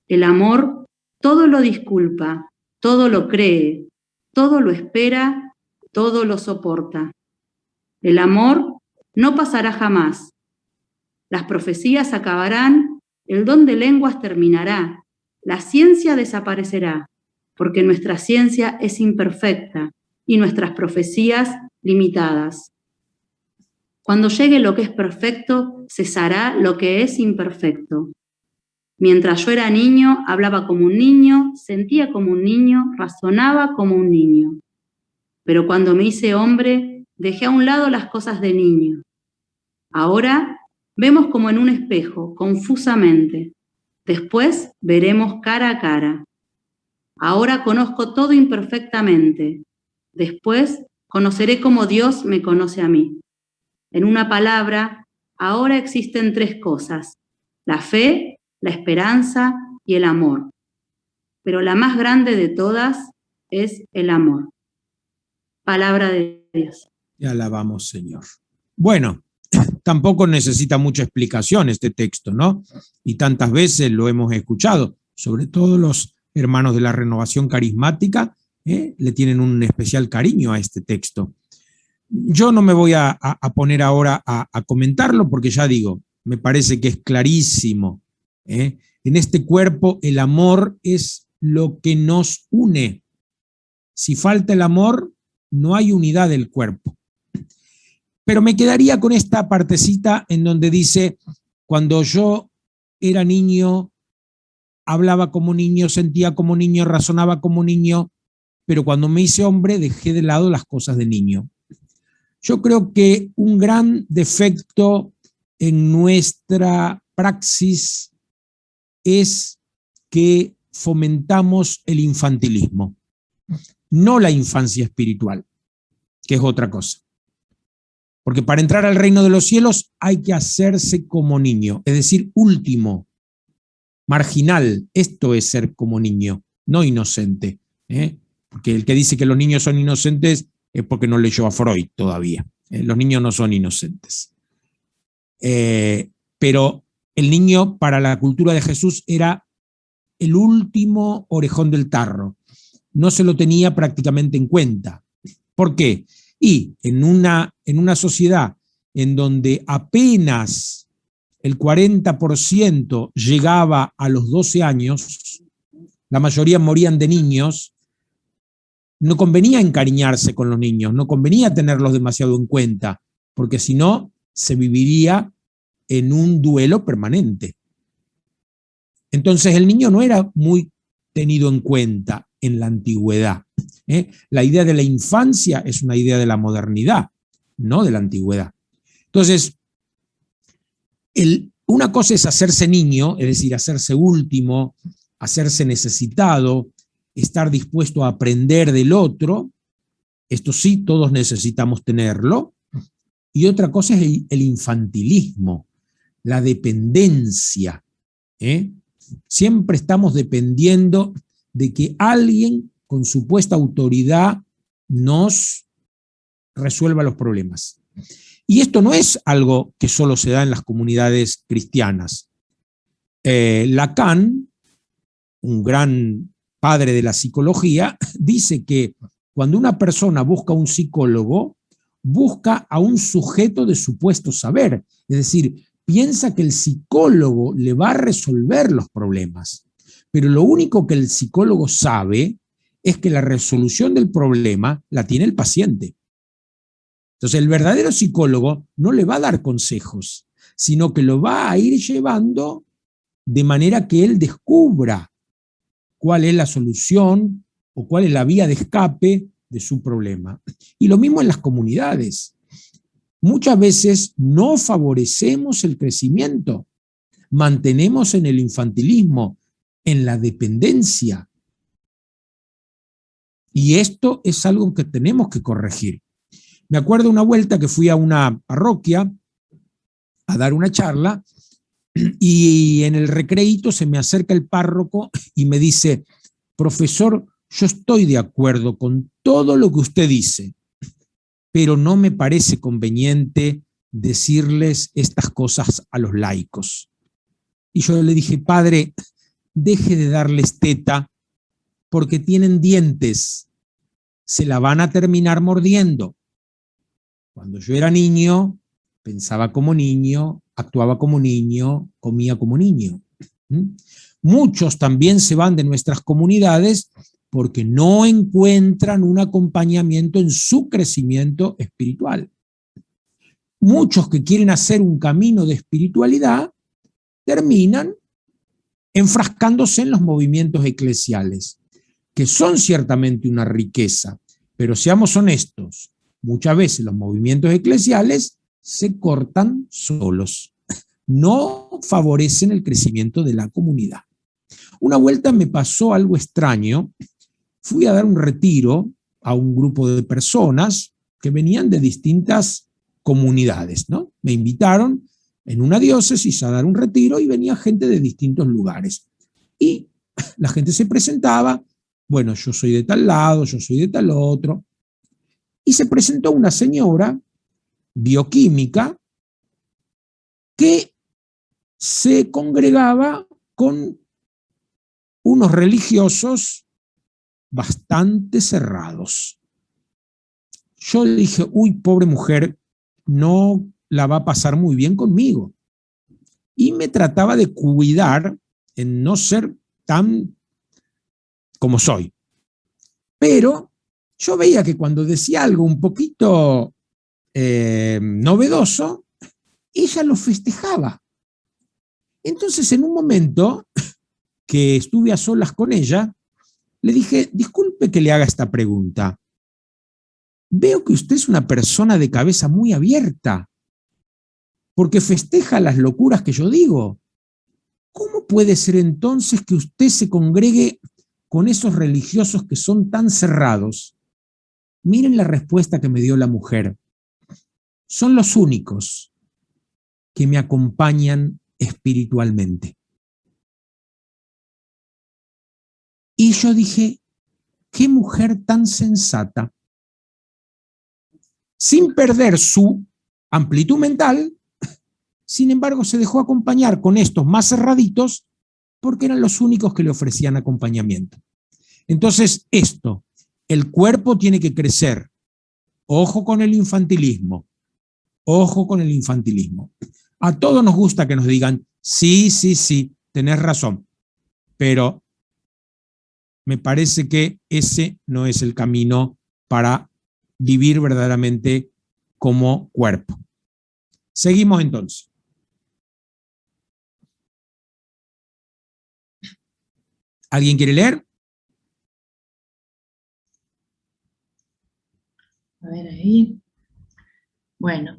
El amor todo lo disculpa, todo lo cree, todo lo espera, todo lo soporta. El amor no pasará jamás. Las profecías acabarán, el don de lenguas terminará, la ciencia desaparecerá, porque nuestra ciencia es imperfecta y nuestras profecías limitadas. Cuando llegue lo que es perfecto, cesará lo que es imperfecto. Mientras yo era niño, hablaba como un niño, sentía como un niño, razonaba como un niño. Pero cuando me hice hombre, dejé a un lado las cosas de niño. Ahora vemos como en un espejo, confusamente. Después veremos cara a cara. Ahora conozco todo imperfectamente. Después conoceré como Dios me conoce a mí. En una palabra, ahora existen tres cosas: la fe, la esperanza y el amor. Pero la más grande de todas es el amor. Palabra de Dios. Te alabamos, Señor. Bueno, tampoco necesita mucha explicación este texto, ¿no? Y tantas veces lo hemos escuchado, sobre todo los hermanos de la Renovación Carismática, le tienen un especial cariño a este texto. Yo no me voy a poner ahora a comentarlo porque ya digo, me parece que es clarísimo. En este cuerpo el amor es lo que nos une. Si falta el amor, no hay unidad del cuerpo. Pero me quedaría con esta partecita en donde dice, cuando yo era niño, hablaba como niño, sentía como niño, razonaba como niño, pero cuando me hice hombre dejé de lado las cosas de niño. Yo creo que un gran defecto en nuestra praxis es que fomentamos el infantilismo, no la infancia espiritual, que es otra cosa. Porque para entrar al reino de los cielos hay que hacerse como niño, es decir, último, marginal. Esto es ser como niño, no inocente. Porque el que dice que los niños son inocentes es porque no leyó a Freud todavía. Los niños no son inocentes. Pero el niño para la cultura de Jesús era el último orejón del tarro. No se lo tenía prácticamente en cuenta. ¿Por qué? Y en una sociedad en donde apenas el 40% llegaba a los 12 años, la mayoría morían de niños, no convenía encariñarse con los niños, no convenía tenerlos demasiado en cuenta, porque si no, se viviría en un duelo permanente. Entonces el niño no era muy tenido en cuenta en la antigüedad. La idea de la infancia es una idea de la modernidad, no de la antigüedad. Entonces, una cosa es hacerse niño, es decir, hacerse último, hacerse necesitado, estar dispuesto a aprender del otro. Esto sí, todos necesitamos tenerlo. Y otra cosa es el infantilismo, la dependencia. Siempre estamos dependiendo de que alguien con supuesta autoridad nos resuelva los problemas. Y esto no es algo que solo se da en las comunidades cristianas. Lacan, un gran padre de la psicología, dice que cuando una persona busca un psicólogo, busca a un sujeto de supuesto saber. Es decir, piensa que el psicólogo le va a resolver los problemas. Pero lo único que el psicólogo sabe es que la resolución del problema la tiene el paciente. Entonces, el verdadero psicólogo no le va a dar consejos, sino que lo va a ir llevando de manera que él descubra cuál es la solución o cuál es la vía de escape de su problema. Y lo mismo en las comunidades. Muchas veces no favorecemos el crecimiento, mantenemos en el infantilismo, en la dependencia. Y esto es algo que tenemos que corregir. Me acuerdo una vuelta que fui a una parroquia a dar una charla y en el recreíto se me acerca el párroco y me dice: profesor, yo estoy de acuerdo con todo lo que usted dice, pero no me parece conveniente decirles estas cosas a los laicos. Y yo le dije, padre, deje de darles teta porque tienen dientes, se la van a terminar mordiendo. Cuando yo era niño, pensaba como niño, actuaba como niño, comía como niño. Muchos también se van de nuestras comunidades porque no encuentran un acompañamiento en su crecimiento espiritual. Muchos que quieren hacer un camino de espiritualidad terminan enfrascándose en los movimientos eclesiales, que son ciertamente una riqueza, pero seamos honestos, muchas veces los movimientos eclesiales se cortan solos, no favorecen el crecimiento de la comunidad. Una vuelta me pasó algo extraño, fui a dar un retiro a un grupo de personas que venían de distintas comunidades, ¿no? Me invitaron en una diócesis a dar un retiro y venía gente de distintos lugares. Y la gente se presentaba, bueno, yo soy de tal lado, yo soy de tal otro. Y se presentó una señora bioquímica que se congregaba con unos religiosos bastante cerrados. Yo le dije, uy, pobre mujer, no la va a pasar muy bien conmigo. Y me trataba de cuidar en no ser tan como soy. Pero yo veía que cuando decía algo un poquito novedoso, ella lo festejaba. Entonces, en un momento que estuve a solas con ella, le dije, disculpe que le haga esta pregunta. Veo que usted es una persona de cabeza muy abierta, porque festeja las locuras que yo digo. ¿Cómo puede ser entonces que usted se congregue con esos religiosos que son tan cerrados? Miren la respuesta que me dio la mujer. Son los únicos que me acompañan espiritualmente. Y yo dije, qué mujer tan sensata. Sin perder su amplitud mental, sin embargo, se dejó acompañar con estos más cerraditos porque eran los únicos que le ofrecían acompañamiento. Entonces, el cuerpo tiene que crecer. Ojo con el infantilismo. Ojo con el infantilismo. A todos nos gusta que nos digan, sí, tenés razón, pero me parece que ese no es el camino para vivir verdaderamente como cuerpo. Seguimos entonces. ¿Alguien quiere leer? A ver ahí. Bueno,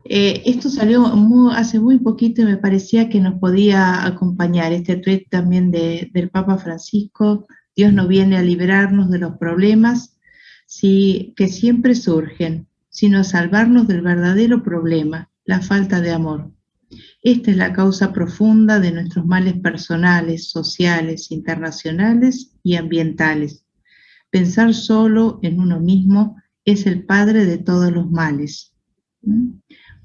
esto salió hace muy poquito y me parecía que nos podía acompañar este tuit también del Papa Francisco. Dios no viene a liberarnos de los problemas que siempre surgen, sino a salvarnos del verdadero problema, la falta de amor. Esta es la causa profunda de nuestros males personales, sociales, internacionales y ambientales. Pensar solo en uno mismo es el padre de todos los males.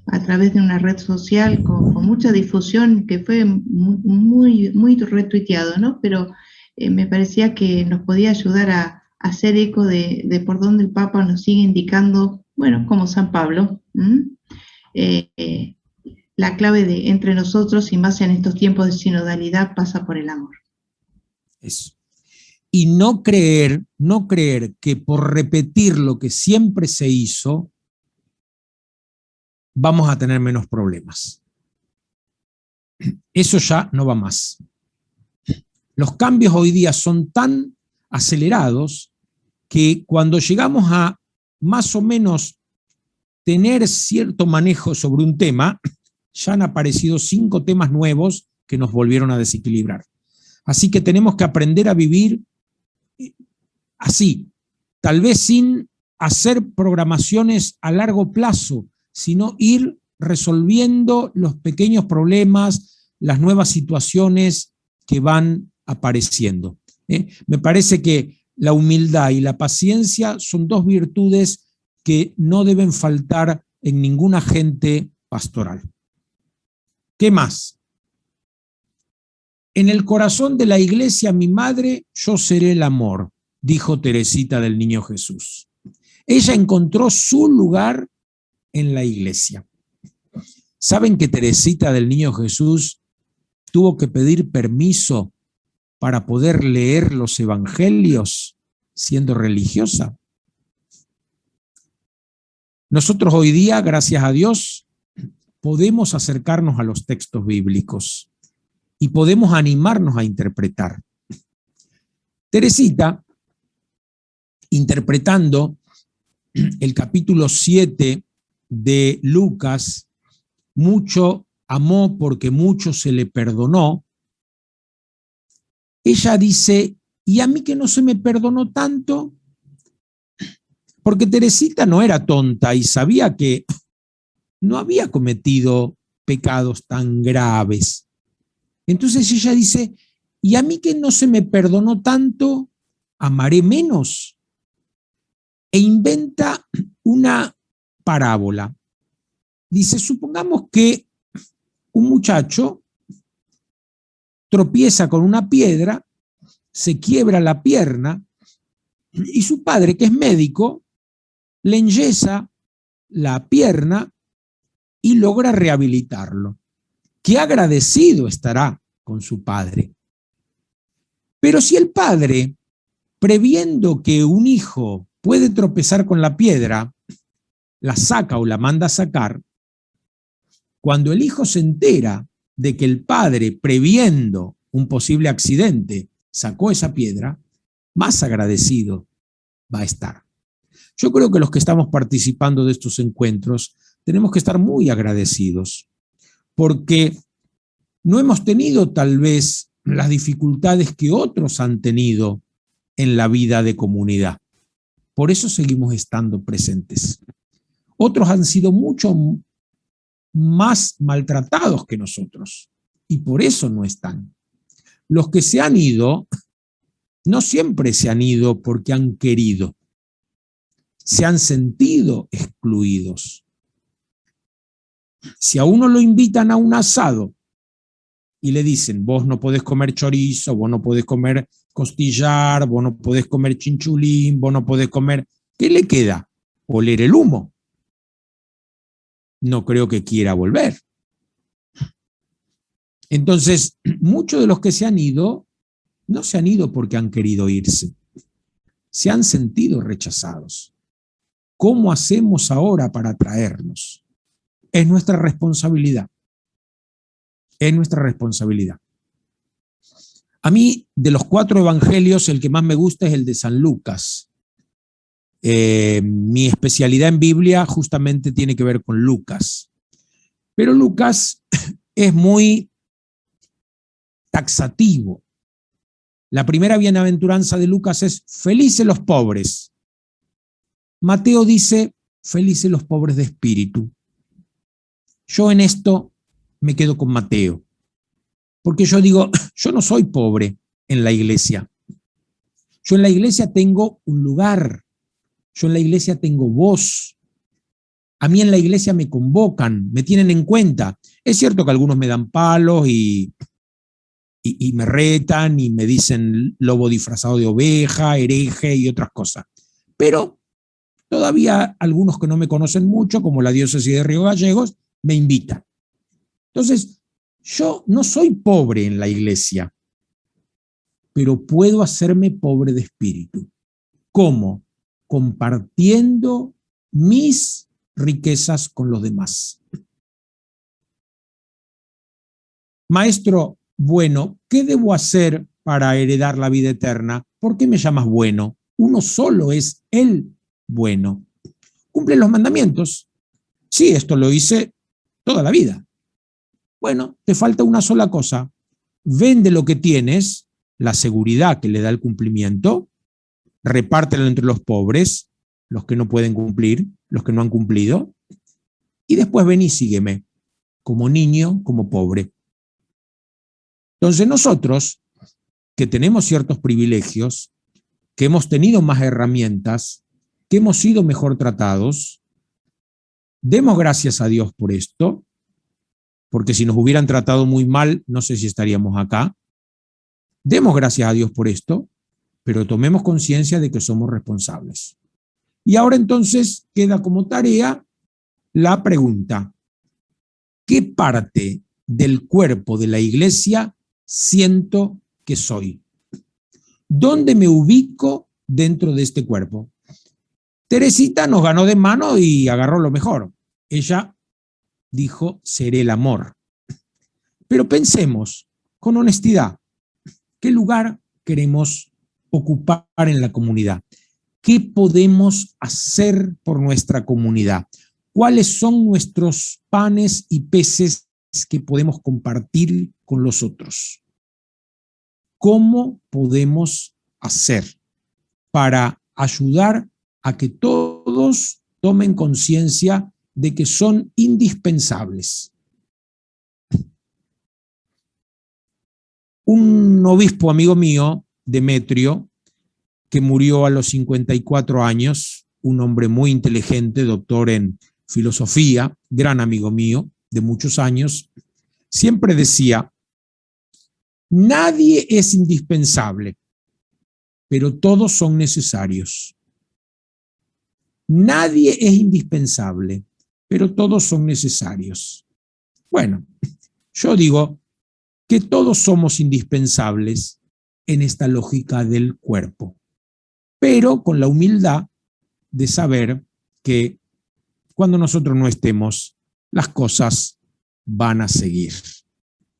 A través de una red social con mucha difusión, que fue muy retuiteado, ¿no? Pero me parecía que nos podía ayudar a hacer eco de por dónde el Papa nos sigue indicando, bueno, como San Pablo, la clave entre nosotros y más en estos tiempos de sinodalidad pasa por el amor. Eso. Y no creer que por repetir lo que siempre se hizo, vamos a tener menos problemas. Eso ya no va más. Los cambios hoy día son tan acelerados que cuando llegamos a más o menos tener cierto manejo sobre un tema, ya han aparecido 5 temas nuevos que nos volvieron a desequilibrar. Así que tenemos que aprender a vivir así, tal vez sin hacer programaciones a largo plazo, sino ir resolviendo los pequeños problemas, las nuevas situaciones que van apareciendo. Me parece que la humildad y la paciencia son 2 virtudes que no deben faltar en ninguna gente pastoral. ¿Qué más? En el corazón de la iglesia, mi madre, yo seré el amor, dijo Teresita del Niño Jesús. Ella encontró su lugar en la iglesia. ¿Saben que Teresita del Niño Jesús tuvo que pedir permiso para poder leer los evangelios siendo religiosa? Nosotros hoy día, gracias a Dios, podemos acercarnos a los textos bíblicos y podemos animarnos a interpretar. Teresita, interpretando el capítulo 7 de Lucas, mucho amó porque mucho se le perdonó, ella dice, ¿y a mí que no se me perdonó tanto? Porque Teresita no era tonta y sabía que no había cometido pecados tan graves. Entonces ella dice, ¿y a mí que no se me perdonó tanto, amaré menos? E inventa una parábola. Dice, supongamos que un muchacho tropieza con una piedra, se quiebra la pierna y su padre, que es médico, le enyesa la pierna y logra rehabilitarlo. Qué agradecido estará con su padre. Pero si el padre, previendo que un hijo puede tropezar con la piedra, la saca o la manda a sacar, cuando el hijo se entera de que el padre, previendo un posible accidente, sacó esa piedra, más agradecido va a estar. Yo creo que los que estamos participando de estos encuentros tenemos que estar muy agradecidos, porque no hemos tenido tal vez las dificultades que otros han tenido en la vida de comunidad. Por eso seguimos estando presentes. Otros han sido mucho más maltratados que nosotros y por eso no están. Los que se han ido, no siempre se han ido porque han querido, se han sentido excluidos. Si a uno lo invitan a un asado y le dicen, vos no podés comer chorizo, vos no podés comer costillar, vos no podés comer chinchulín, vos no podés comer, ¿qué le queda? Oler el humo. No creo que quiera volver. Entonces, muchos de los que se han ido, no se han ido porque han querido irse. Se han sentido rechazados. ¿Cómo hacemos ahora para atraernos? Es nuestra responsabilidad. Es nuestra responsabilidad. A mí, de los 4 evangelios, el que más me gusta es el de San Lucas. Mi especialidad en Biblia justamente tiene que ver con Lucas. Pero Lucas es muy taxativo. La primera bienaventuranza de Lucas es felices los pobres. Mateo dice felices los pobres de espíritu. Yo en esto me quedo con Mateo, porque yo digo, yo no soy pobre en la iglesia. Yo en la iglesia tengo un lugar. Yo en la iglesia tengo voz. A mí en la iglesia me convocan, me tienen en cuenta. Es cierto que algunos me dan palos y me retan y me dicen lobo disfrazado de oveja, hereje y otras cosas. Pero todavía algunos que no me conocen mucho, como la diócesis de Río Gallegos, me invitan. Entonces, yo no soy pobre en la iglesia, pero puedo hacerme pobre de espíritu. ¿Cómo? Compartiendo mis riquezas con los demás. Maestro, bueno, ¿qué debo hacer para heredar la vida eterna? ¿Por qué me llamas bueno? Uno solo es el bueno. ¿Cumple los mandamientos? Sí, esto lo hice toda la vida. Bueno, te falta una sola cosa. Vende lo que tienes, la seguridad que le da el cumplimiento, repártelo entre los pobres, los que no pueden cumplir, los que no han cumplido, y después ven y sígueme, como niño, como pobre. Entonces nosotros, que tenemos ciertos privilegios, que hemos tenido más herramientas, que hemos sido mejor tratados, Demos gracias a Dios por esto, porque si nos hubieran tratado muy mal, no sé si estaríamos acá. Demos gracias a Dios por esto, pero tomemos conciencia de que somos responsables. Y ahora entonces queda como tarea la pregunta: ¿qué parte del cuerpo de la iglesia siento que soy? ¿Dónde me ubico dentro de este cuerpo? Teresita nos ganó de mano y agarró lo mejor. Ella dijo: seré el amor. Pero pensemos con honestidad, ¿qué lugar queremos ocupar en la comunidad? ¿Qué podemos hacer por nuestra comunidad? ¿Cuáles son nuestros panes y peces que podemos compartir con los otros? ¿Cómo podemos hacer para ayudar a que todos tomen conciencia de que son indispensables? Un obispo amigo mío, Demetrio, que murió a los 54 años, un hombre muy inteligente, doctor en filosofía, gran amigo mío de muchos años, siempre decía: nadie es indispensable, pero todos son necesarios. Nadie es indispensable, pero todos son necesarios. Bueno, yo digo que todos somos indispensables en esta lógica del cuerpo, pero con la humildad de saber que cuando nosotros no estemos, las cosas van a seguir.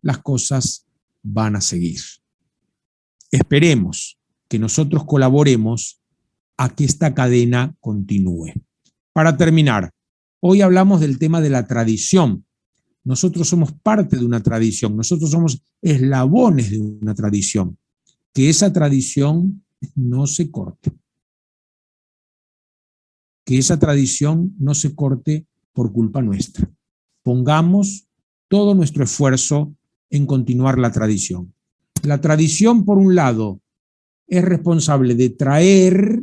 Las cosas van a seguir. Esperemos que nosotros colaboremos a que esta cadena continúe. Para terminar, hoy hablamos del tema de la tradición. Nosotros somos parte de una tradición, nosotros somos eslabones de una tradición. Que esa tradición no se corte. Que esa tradición no se corte por culpa nuestra. Pongamos todo nuestro esfuerzo en continuar la tradición. La tradición, por un lado, es responsable de traer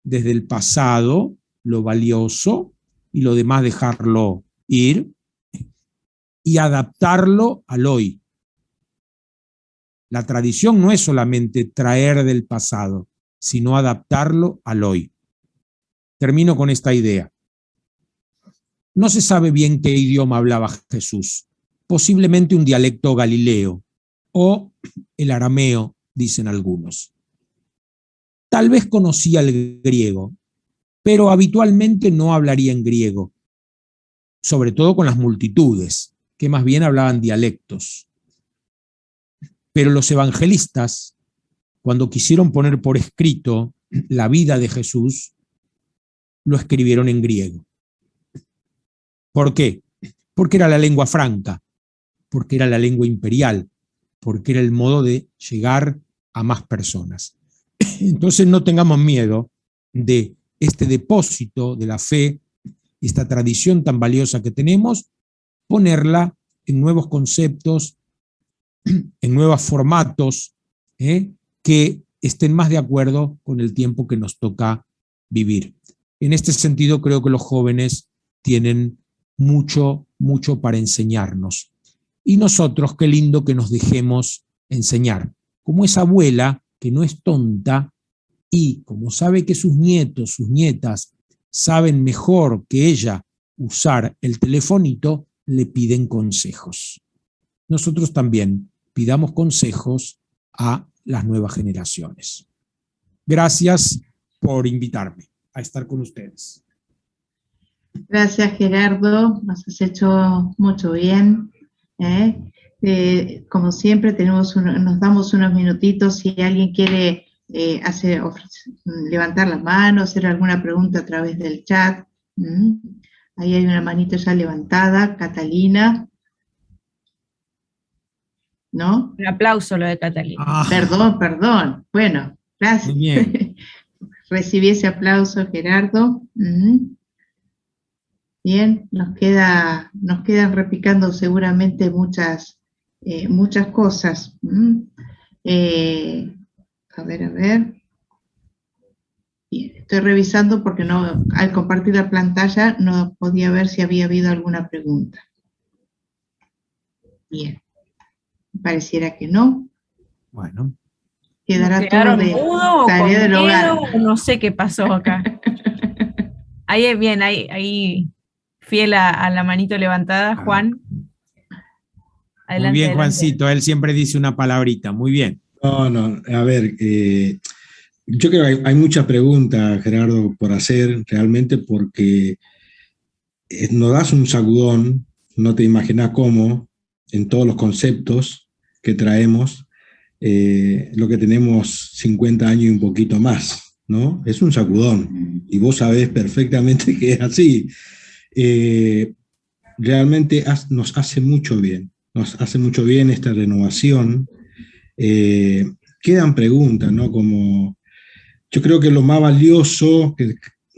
desde el pasado lo valioso y lo demás dejarlo ir y adaptarlo al hoy. La tradición no es solamente traer del pasado, sino adaptarlo al hoy. Termino con esta idea. No se sabe bien qué idioma hablaba Jesús, posiblemente un dialecto galileo o el arameo, dicen algunos. Tal vez conocía el griego, pero habitualmente no hablaría en griego, sobre todo con las multitudes, que más bien hablaban dialectos. Pero los evangelistas, cuando quisieron poner por escrito la vida de Jesús, lo escribieron en griego. ¿Por qué? Porque era la lengua franca, porque era la lengua imperial, porque era el modo de llegar a más personas. Entonces no tengamos miedo de este depósito de la fe, esta tradición tan valiosa que tenemos, ponerla en nuevos conceptos, en nuevos formatos, que estén más de acuerdo con el tiempo que nos toca vivir. En este sentido, creo que los jóvenes tienen mucho para enseñarnos. Y nosotros, qué lindo que nos dejemos enseñar. Como esa abuela que no es tonta y como sabe que sus nietos, sus nietas, saben mejor que ella usar el telefonito, le piden consejos. Nosotros también pidamos consejos a las nuevas generaciones. Gracias por invitarme a estar con ustedes. Gracias, Gerardo, nos has hecho mucho bien. Como siempre, nos damos unos minutitos si alguien quiere levantar la mano, hacer alguna pregunta a través del chat. Ahí hay una manito ya levantada, Catalina. ¿No? Un aplauso lo de Catalina. Perdón. Bueno, gracias. Bien. Recibí ese aplauso, Gerardo. Bien, nos quedan repicando seguramente muchas cosas. A ver. Bien, estoy revisando porque no, al compartir la pantalla no podía ver si había habido alguna pregunta. Bien, pareciera que no. Bueno. Quedará todo ¿Quedaron de mudos o tarea con del hogar. miedo? O no sé qué pasó acá. Ahí bien, ahí fiel a la manito levantada, Juan. Adelante, Muy bien, adelante. Juancito, él siempre dice una palabrita, muy bien. No, a ver, yo creo que hay muchas preguntas, Gerardo, por hacer realmente porque nos das un sacudón, no te imaginas cómo, en todos los conceptos que traemos, lo que tenemos 50 años y un poquito más, ¿no? Es un sacudón y vos sabés perfectamente que es así. Realmente nos hace mucho bien, esta renovación. Quedan preguntas, ¿no? Como yo creo que lo más valioso, que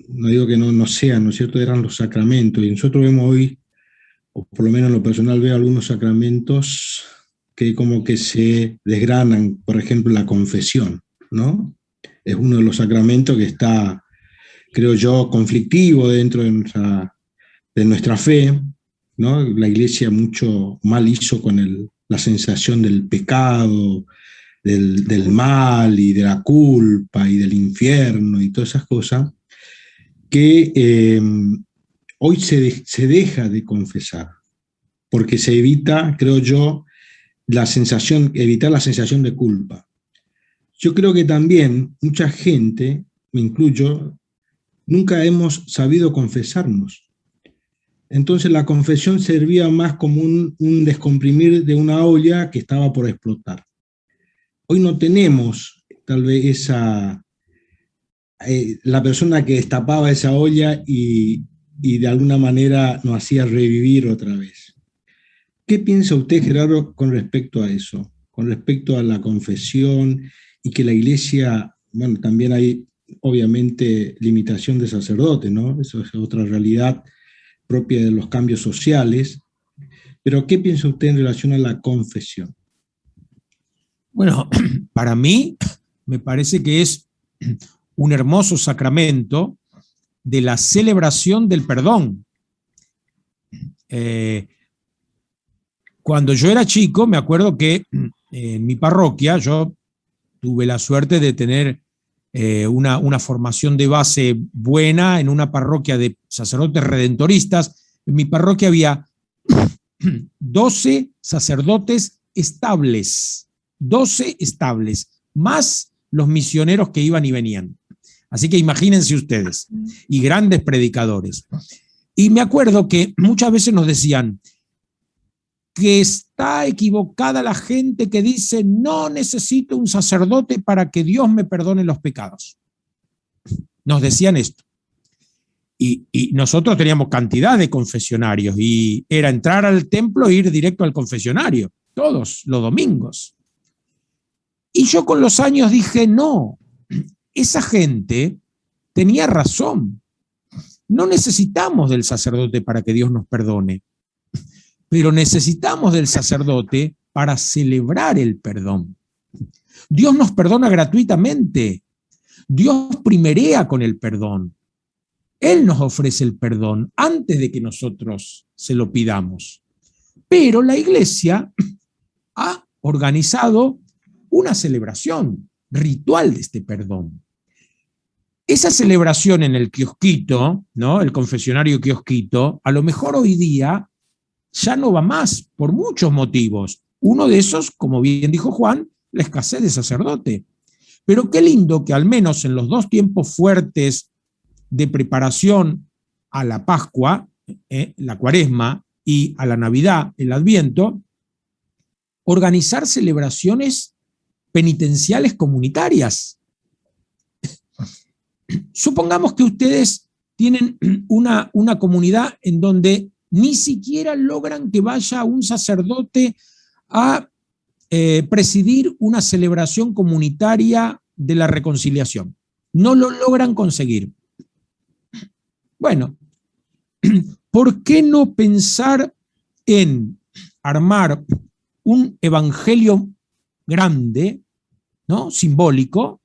no digo que no sean, ¿no es cierto?, eran los sacramentos. Y nosotros vemos hoy, o por lo menos en lo personal veo algunos sacramentos que como que se desgranan, por ejemplo, la confesión, ¿no? Es uno de los sacramentos que está, creo yo, conflictivo dentro de nuestra fe, ¿no? La Iglesia mucho mal hizo con la sensación del pecado, del mal y de la culpa y del infierno y todas esas cosas, que hoy se deja de confesar, porque se evita, creo yo, evitar la sensación de culpa. Yo creo que también mucha gente, me incluyo, nunca hemos sabido confesarnos. Entonces la confesión servía más como un descomprimir de una olla que estaba por explotar. Hoy no tenemos tal vez la persona que destapaba esa olla y de alguna manera nos hacía revivir otra vez. ¿Qué piensa usted, Gerardo, con respecto a eso? Con respecto a la confesión y que la Iglesia, bueno, también hay obviamente limitación de sacerdotes, ¿no? Eso es otra realidad propia de los cambios sociales. Pero ¿qué piensa usted en relación a la confesión? Bueno, para mí me parece que es un hermoso sacramento de la celebración del perdón. Cuando yo era chico, me acuerdo que en mi parroquia yo tuve la suerte de tener una formación de base buena en una parroquia de sacerdotes redentoristas. En mi parroquia había 12 sacerdotes estables, 12 estables, más los misioneros que iban y venían. Así que imagínense ustedes, y grandes predicadores. Y me acuerdo que muchas veces nos decían que está equivocada la gente que dice no necesito un sacerdote para que Dios me perdone los pecados. Nos decían esto. Y nosotros teníamos cantidad de confesionarios y era entrar al templo e ir directo al confesionario, todos los domingos. Y yo con los años dije, no, esa gente tenía razón. No necesitamos del sacerdote para que Dios nos perdone, pero necesitamos del sacerdote para celebrar el perdón. Dios nos perdona gratuitamente. Dios primerea con el perdón. Él nos ofrece el perdón antes de que nosotros se lo pidamos. Pero la Iglesia ha organizado una celebración ritual de este perdón. Esa celebración en el kiosquito, ¿no? El confesionario kiosquito, a lo mejor hoy día ya no va más por muchos motivos. Uno de esos, como bien dijo Juan, la escasez de sacerdote. Pero qué lindo que al menos en los dos tiempos fuertes de preparación a la Pascua, la Cuaresma, y a la Navidad, el Adviento, organizar celebraciones penitenciales comunitarias. Supongamos que ustedes tienen una comunidad en donde ni siquiera logran que vaya un sacerdote a presidir una celebración comunitaria de la reconciliación. No lo logran conseguir. Bueno, ¿por qué no pensar en armar un evangelio grande, ¿no? Simbólico,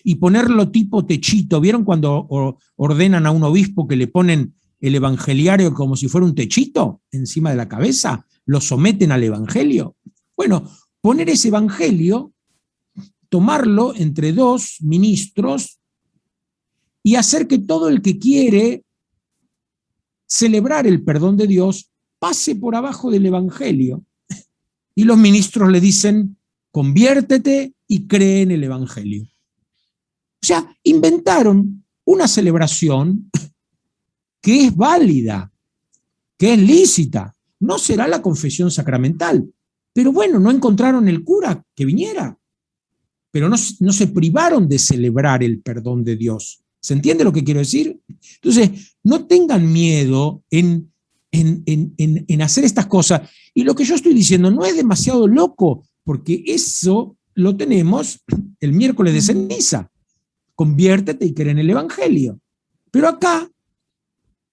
y ponerlo tipo techito. ¿Vieron cuando ordenan a un obispo que le ponen el evangeliario como si fuera un techito encima de la cabeza? Lo someten al evangelio. Bueno, poner ese evangelio, tomarlo entre dos ministros y hacer que todo el que quiere celebrar el perdón de Dios pase por abajo del evangelio. Y los ministros le dicen, conviértete y cree en el evangelio. O sea, inventaron una celebración que es válida, que es lícita. No será la confesión sacramental, pero bueno, no encontraron el cura que viniera, pero no se privaron de celebrar el perdón de Dios. ¿Se entiende lo que quiero decir? Entonces, no tengan miedo en hacer estas cosas. Y lo que yo estoy diciendo no es demasiado loco, porque eso lo tenemos el miércoles de ceniza. Conviértete y cree en el evangelio. Pero acá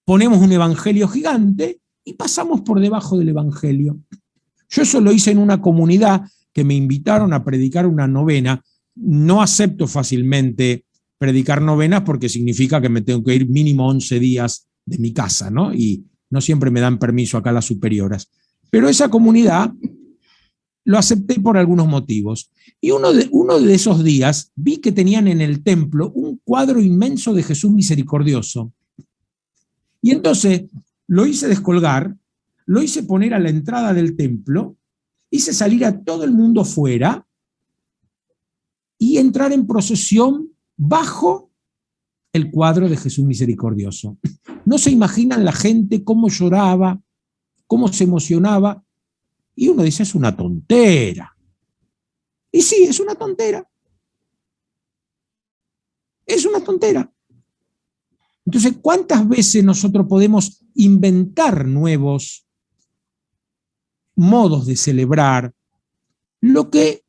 ponemos un evangelio gigante y pasamos por debajo del evangelio. Yo eso lo hice en una comunidad que me invitaron a predicar una novena. No acepto fácilmente predicar novenas porque significa que me tengo que ir mínimo 11 días de mi casa, ¿no? Y no siempre me dan permiso acá las superioras. Pero esa comunidad lo acepté por algunos motivos. Y uno de esos días vi que tenían en el templo un cuadro inmenso de Jesús misericordioso. Y entonces lo hice descolgar, lo hice poner a la entrada del templo, hice salir a todo el mundo fuera y entrar en procesión bajo el cuadro de Jesús misericordioso. No se imaginan la gente cómo lloraba, cómo se emocionaba, y uno dice, es una tontera. Y sí, es una tontera. Es una tontera. Entonces, ¿cuántas veces nosotros podemos inventar nuevos modos de celebrar lo que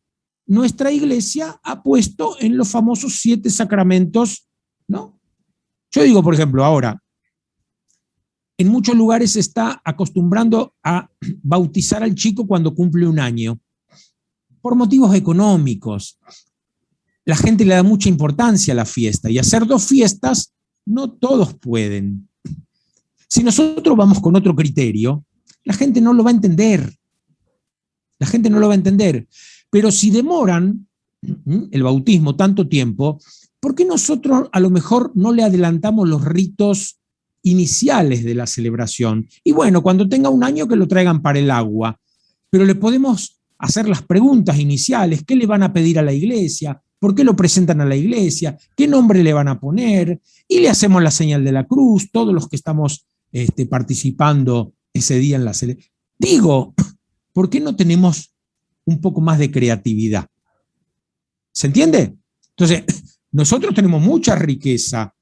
nuestra iglesia ha puesto en los famosos 7 sacramentos, ¿no? Yo digo, por ejemplo, ahora, en muchos lugares se está acostumbrando a bautizar al chico cuando cumple 1 año, por motivos económicos. La gente le da mucha importancia a la fiesta, y hacer 2 fiestas no todos pueden. Si nosotros vamos con otro criterio, la gente no lo va a entender. La gente no lo va a entender. Pero si demoran el bautismo tanto tiempo, ¿por qué nosotros a lo mejor no le adelantamos los ritos iniciales de la celebración? Y bueno, cuando tenga 1 año que lo traigan para el agua, pero le podemos hacer las preguntas iniciales. ¿Qué le van a pedir a la iglesia? ¿Por qué lo presentan a la iglesia? ¿Qué nombre le van a poner? Y le hacemos la señal de la cruz, todos los que estamos participando ese día en la celebración. Digo, ¿por qué no tenemos un poco más de creatividad? ¿Se entiende? Entonces, nosotros tenemos mucha riqueza.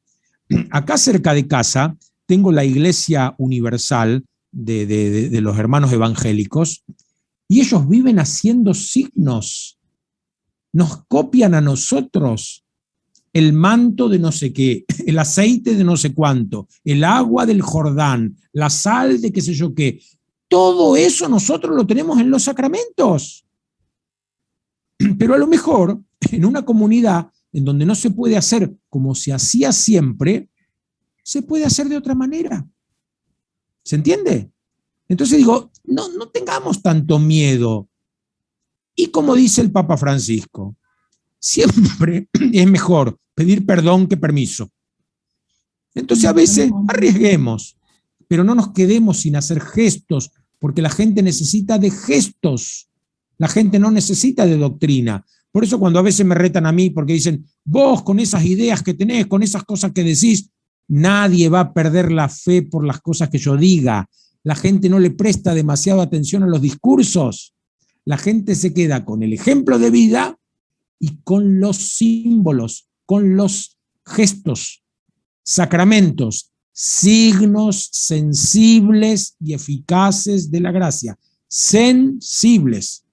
Acá cerca de casa tengo la Iglesia Universal de los hermanos evangélicos, y ellos viven haciendo signos. Nos copian a nosotros el manto de no sé qué, el aceite de no sé cuánto, el agua del Jordán, la sal de qué sé yo qué. Todo eso nosotros lo tenemos en los sacramentos. Pero a lo mejor en una comunidad en donde no se puede hacer como se hacía siempre, se puede hacer de otra manera. ¿Se entiende? Entonces digo, no tengamos tanto miedo. Y como dice el Papa Francisco, siempre es mejor pedir perdón que permiso. Entonces a veces arriesguemos, pero no nos quedemos sin hacer gestos, porque la gente necesita de gestos. La gente no necesita de doctrina. Por eso cuando a veces me retan a mí porque dicen, vos con esas ideas que tenés, con esas cosas que decís, nadie va a perder la fe por las cosas que yo diga. La gente no le presta demasiada atención a los discursos. La gente se queda con el ejemplo de vida y con los símbolos, con los gestos, sacramentos, signos sensibles y eficaces de la gracia. Sensibles.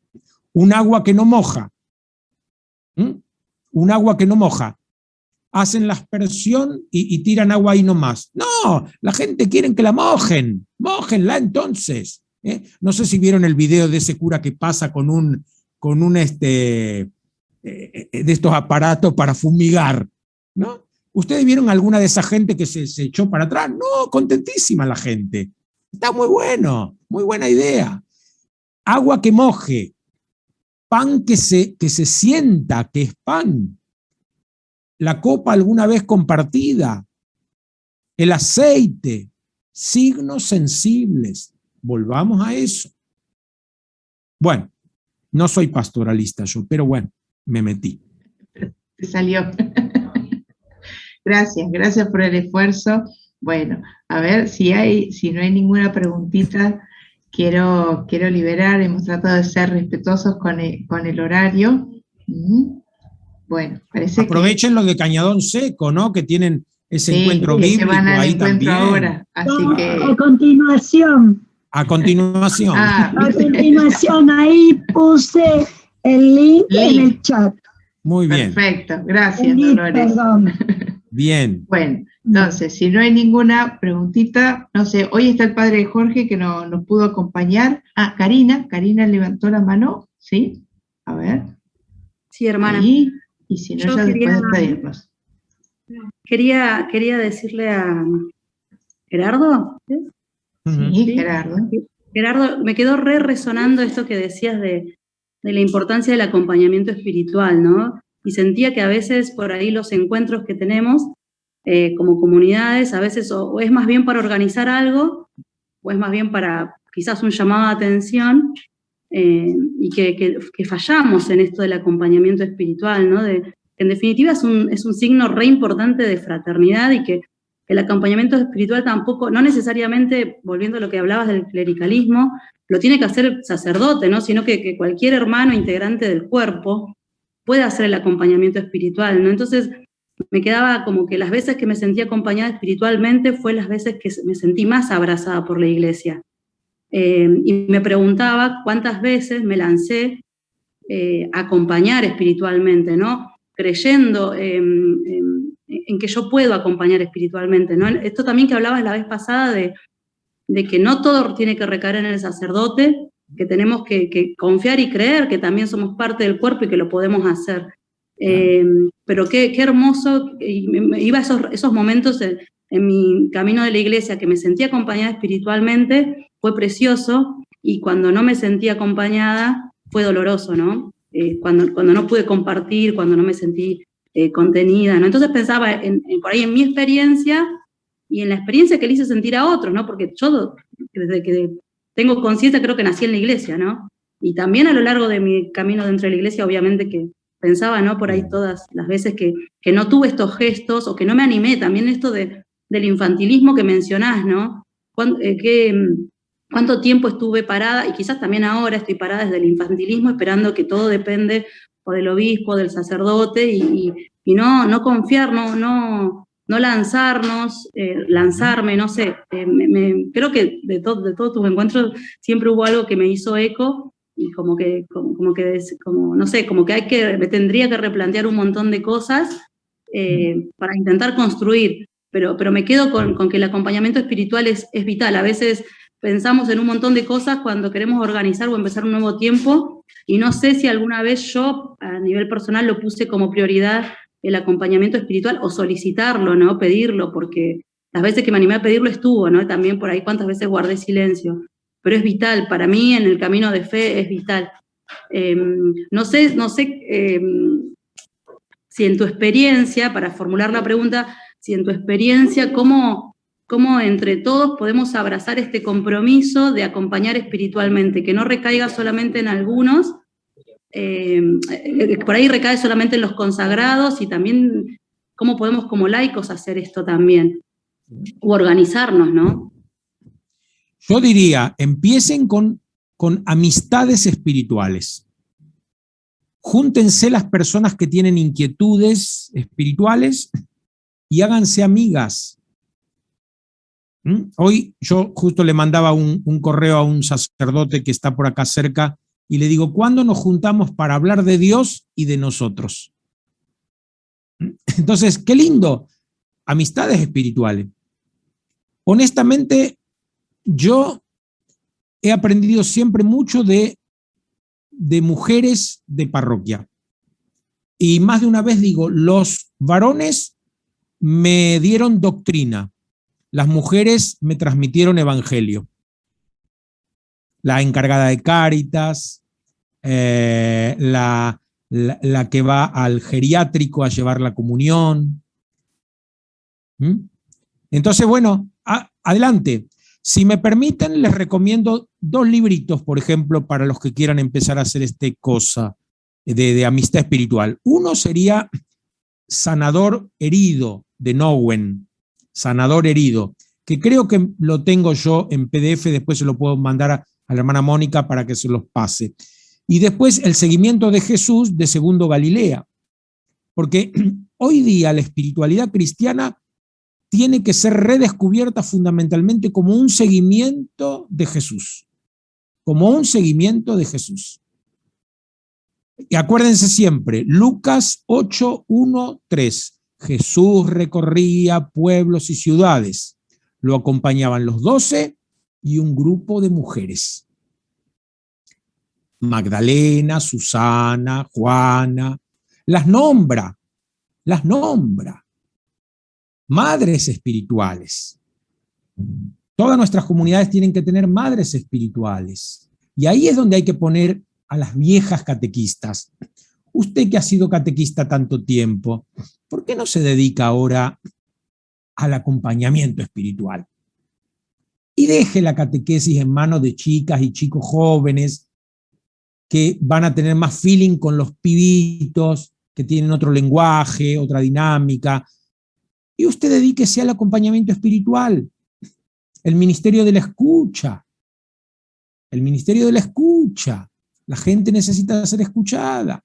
Un agua que no moja. Un agua que no moja. Hacen la aspersión y tiran agua ahí nomás. No, la gente quiere que la mojen. Mójenla entonces. No sé si vieron el video de ese cura que pasa con un estos aparatos para fumigar, ¿no? ¿Ustedes vieron alguna de esa gente que se echó para atrás? No, contentísima la gente. Está muy bueno, muy buena idea. Agua que moje, pan que se sienta, que es pan, la copa alguna vez compartida, el aceite, signos sensibles. Volvamos a eso. Bueno, no soy pastoralista yo, pero bueno, me metí. Te salió. Gracias por el esfuerzo. Bueno, a ver, si no hay ninguna preguntita, quiero liberar. Hemos tratado de ser respetuosos con el horario. Bueno, parece aprovechen lo de Cañadón Seco, ¿no? Que tienen ese encuentro bíblico que van al ahí encuentro también. ahora. Así que... A continuación. A continuación. A continuación, ahí puse el link en el chat. Muy bien. Perfecto, gracias, Dolores. Perdón. Bien. Bueno, entonces, si no hay ninguna preguntita, no sé, hoy está el padre Jorge que nos pudo acompañar. Karina levantó la mano, ¿sí? A ver. Sí, hermana. Ahí, y si no, ya después despedirnos. Quería decirle a Gerardo. Sí, Gerardo. Gerardo, me quedó resonando esto que decías de la importancia del acompañamiento espiritual, ¿no? Y sentía que a veces por ahí los encuentros que tenemos como comunidades, a veces o es más bien para organizar algo, o es más bien para quizás un llamado de atención, y que fallamos en esto del acompañamiento espiritual, ¿no? Que en definitiva es un signo re importante de fraternidad y que el acompañamiento espiritual tampoco, no necesariamente, volviendo a lo que hablabas del clericalismo, lo tiene que hacer el sacerdote, ¿no? Sino que cualquier hermano integrante del cuerpo puede hacer el acompañamiento espiritual, ¿no? Entonces me quedaba como que las veces que me sentí acompañada espiritualmente fue las veces que me sentí más abrazada por la iglesia. Y me preguntaba cuántas veces me lancé a acompañar espiritualmente, ¿no? Creyendo en que yo puedo acompañar espiritualmente, ¿no? Esto también que hablabas la vez pasada de que no todo tiene que recaer en el sacerdote, que tenemos que confiar y creer que también somos parte del cuerpo y que lo podemos hacer. Pero qué hermoso, iba a esos momentos en mi camino de la iglesia que me sentía acompañada espiritualmente, fue precioso, y cuando no me sentía acompañada fue doloroso, ¿no? Cuando no pude compartir, cuando no me sentí contenida, ¿no? Entonces pensaba por ahí en mi experiencia y en la experiencia que le hice sentir a otros, ¿no? Porque yo desde que tengo conciencia creo que nací en la iglesia, ¿no? Y también a lo largo de mi camino dentro de la iglesia, obviamente que pensaba, ¿no? Por ahí todas las veces que no tuve estos gestos o que no me animé, también esto del infantilismo que mencionás, ¿no? ¿Cuánto tiempo estuve parada? Y quizás también ahora estoy parada desde el infantilismo esperando que todo depende o del obispo, del sacerdote, y no confiar, no lanzarnos, lanzarme, no sé. Creo que de todos tus encuentros siempre hubo algo que me hizo eco, y como no sé, como que me tendría que replantear un montón de cosas para intentar construir, pero me quedo con que el acompañamiento espiritual es vital. A veces pensamos en un montón de cosas cuando queremos organizar o empezar un nuevo tiempo, y no sé si alguna vez yo, a nivel personal, lo puse como prioridad el acompañamiento espiritual, o solicitarlo, ¿no? Pedirlo, porque las veces que me animé a pedirlo estuvo, ¿no? También por ahí cuántas veces guardé silencio. Pero es vital, para mí en el camino de fe es vital. No sé si en tu experiencia, para formular la pregunta, si en tu experiencia, ¿cómo entre todos podemos abrazar este compromiso de acompañar espiritualmente, que no recaiga solamente en algunos, por ahí recae solamente en los consagrados, y también cómo podemos como laicos hacer esto también, o organizarnos, ¿no? Yo diría, empiecen con amistades espirituales. Júntense las personas que tienen inquietudes espirituales y háganse amigas. Hoy yo justo le mandaba un correo a un sacerdote que está por acá cerca y le digo, ¿cuándo nos juntamos para hablar de Dios y de nosotros? Entonces, qué lindo, amistades espirituales. Honestamente, yo he aprendido siempre mucho de mujeres de parroquia. Y más de una vez digo, los varones me dieron doctrina, las mujeres me transmitieron evangelio. La encargada de Cáritas, la que va al geriátrico a llevar la comunión. Entonces, bueno, adelante. Si me permiten, les recomiendo 2 libritos, por ejemplo, para los que quieran empezar a hacer cosa de amistad espiritual. Uno sería Sanador Herido, de Nowen, Sanador Herido, que creo que lo tengo yo en PDF, después se lo puedo mandar a la hermana Mónica para que se los pase. Y después El seguimiento de Jesús, de Segundo Galilea, porque hoy día la espiritualidad cristiana tiene que ser redescubierta fundamentalmente como un seguimiento de Jesús, como un seguimiento de Jesús. Y acuérdense siempre, Lucas 8, 1, 3, Jesús recorría pueblos y ciudades, lo acompañaban los 12 y un grupo de mujeres. Magdalena, Susana, Juana, las nombra. Madres espirituales. Todas nuestras comunidades tienen que tener madres espirituales. Y ahí es donde hay que poner a las viejas catequistas. Usted que ha sido catequista tanto tiempo, ¿por qué no se dedica ahora al acompañamiento espiritual? Y deje la catequesis en manos de chicas y chicos jóvenes que van a tener más feeling con los pibitos, que tienen otro lenguaje, otra dinámica. Y usted dedíquese al acompañamiento espiritual, el ministerio de la escucha. El ministerio de la escucha. La gente necesita ser escuchada.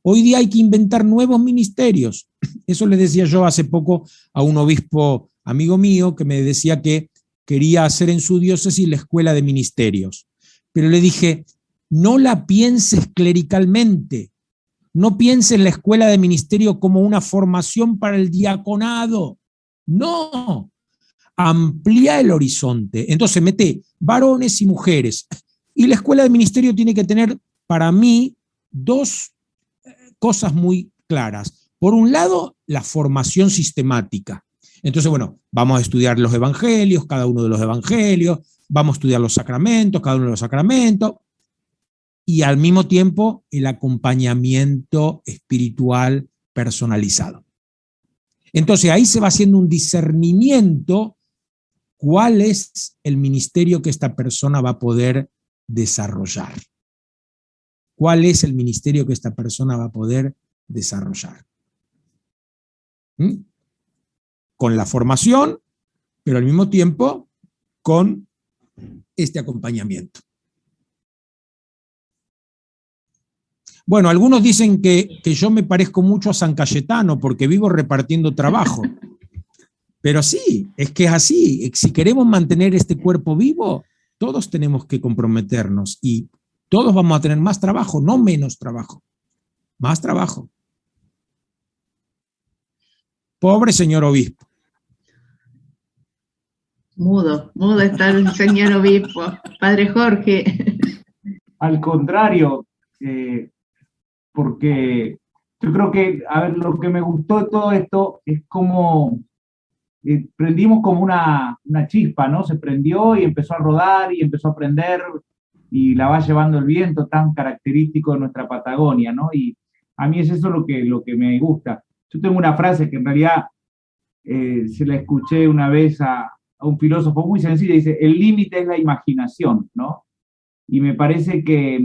Hoy día hay que inventar nuevos ministerios. Eso le decía yo hace poco a un obispo amigo mío que me decía que quería hacer en su diócesis la escuela de ministerios. Pero le dije, no la pienses clericalmente. No pienses en la escuela de ministerio como una formación para el diaconado. No. Amplía el horizonte. Entonces mete varones y mujeres. Y la escuela de ministerio tiene que tener, para mí, 2 cosas muy claras. Por un lado, la formación sistemática. Entonces, bueno, vamos a estudiar los evangelios, cada uno de los evangelios, vamos a estudiar los sacramentos, cada uno de los sacramentos, y al mismo tiempo el acompañamiento espiritual personalizado. Entonces, ahí se va haciendo un discernimiento cuál es el ministerio que esta persona va a poder desarrollar. ¿Cuál es el ministerio que esta persona va a poder desarrollar? Con la formación, pero al mismo tiempo con este acompañamiento. Bueno, algunos dicen que yo me parezco mucho a San Cayetano porque vivo repartiendo trabajo. Pero sí, es que es así. Si queremos mantener este cuerpo vivo, todos tenemos que comprometernos y todos vamos a tener más trabajo, no menos trabajo. Más trabajo. Pobre señor obispo. Mudo está el señor obispo. Padre Jorge. Al contrario, porque yo creo que, a ver, lo que me gustó de todo esto es como prendimos como una chispa, ¿no? Se prendió y empezó a rodar y empezó a prender y la va llevando el viento tan característico de nuestra Patagonia, ¿no? Y a mí es eso lo que me gusta. Yo tengo una frase que en realidad se la escuché una vez a un filósofo muy sencillo, dice, el límite es la imaginación, ¿no? Y me parece que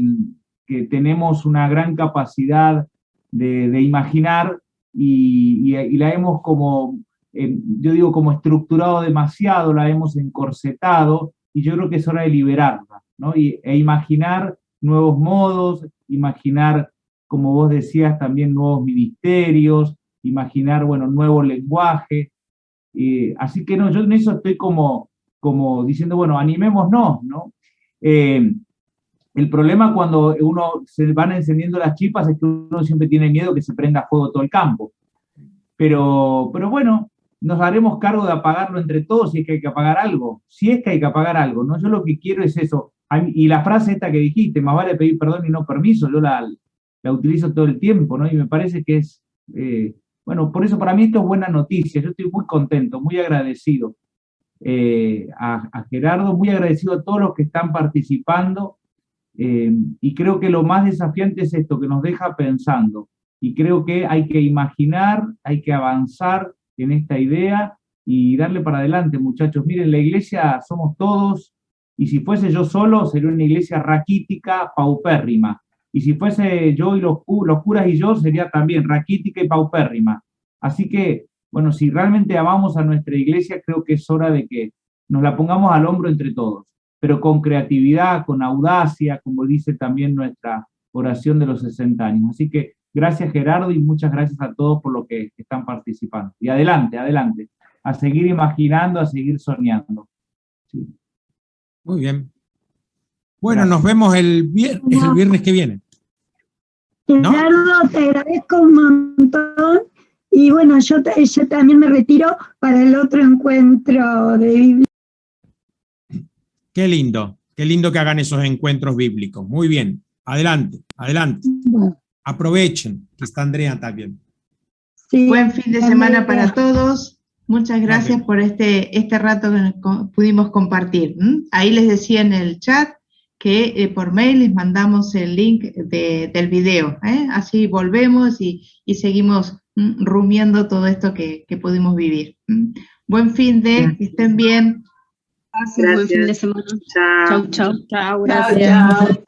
tenemos una gran capacidad de imaginar y la hemos como, yo digo como estructurado demasiado, la hemos encorsetado y yo creo que es hora de liberarla, ¿no? E imaginar nuevos modos, imaginar, como vos decías, también nuevos ministerios, imaginar, bueno, nuevo lenguaje. Así que no, yo en eso estoy como diciendo, bueno, animémonos, ¿no? El problema cuando uno se van encendiendo las chispas es que uno siempre tiene miedo que se prenda fuego todo el campo. Pero bueno, nos haremos cargo de apagarlo entre todos si es que hay que apagar algo. Si es que hay que apagar algo, ¿no? Yo lo que quiero es eso. Y la frase esta que dijiste, más vale pedir perdón y no permiso, yo la la utilizo todo el tiempo, ¿no? Y me parece que es, bueno, por eso para mí esto es buena noticia, yo estoy muy contento, muy agradecido a Gerardo, muy agradecido a todos los que están participando, y creo que lo más desafiante es esto, que nos deja pensando, y creo que hay que imaginar, hay que avanzar en esta idea y darle para adelante, muchachos. Miren, la iglesia somos todos, y si fuese yo solo, sería una iglesia raquítica, paupérrima, y si fuese yo y los curas y yo, sería también raquítica y paupérrima. Así que, bueno, si realmente amamos a nuestra iglesia, creo que es hora de que nos la pongamos al hombro entre todos, pero con creatividad, con audacia, como dice también nuestra oración de los 60 años. Así que gracias, Gerardo, y muchas gracias a todos por lo que están participando. Y adelante, adelante, a seguir imaginando, a seguir soñando. Sí. Muy bien. Bueno, nos vemos el viernes que viene. ¿No? Gerardo, te agradezco un montón. Y bueno, yo también me retiro para el otro encuentro de Biblia. Qué lindo que hagan esos encuentros bíblicos. Muy bien, adelante, adelante. Bueno. Aprovechen, que está Andrea también. Sí, buen fin de semana para todos. Muchas gracias por este rato que pudimos compartir. Ahí les decía en el chat que por mail les mandamos el link del video. Así volvemos y seguimos rumiando todo esto que pudimos vivir. Buen fin de, que estén bien. Gracias. Buen fin de semana. Chao. Chao. Gracias.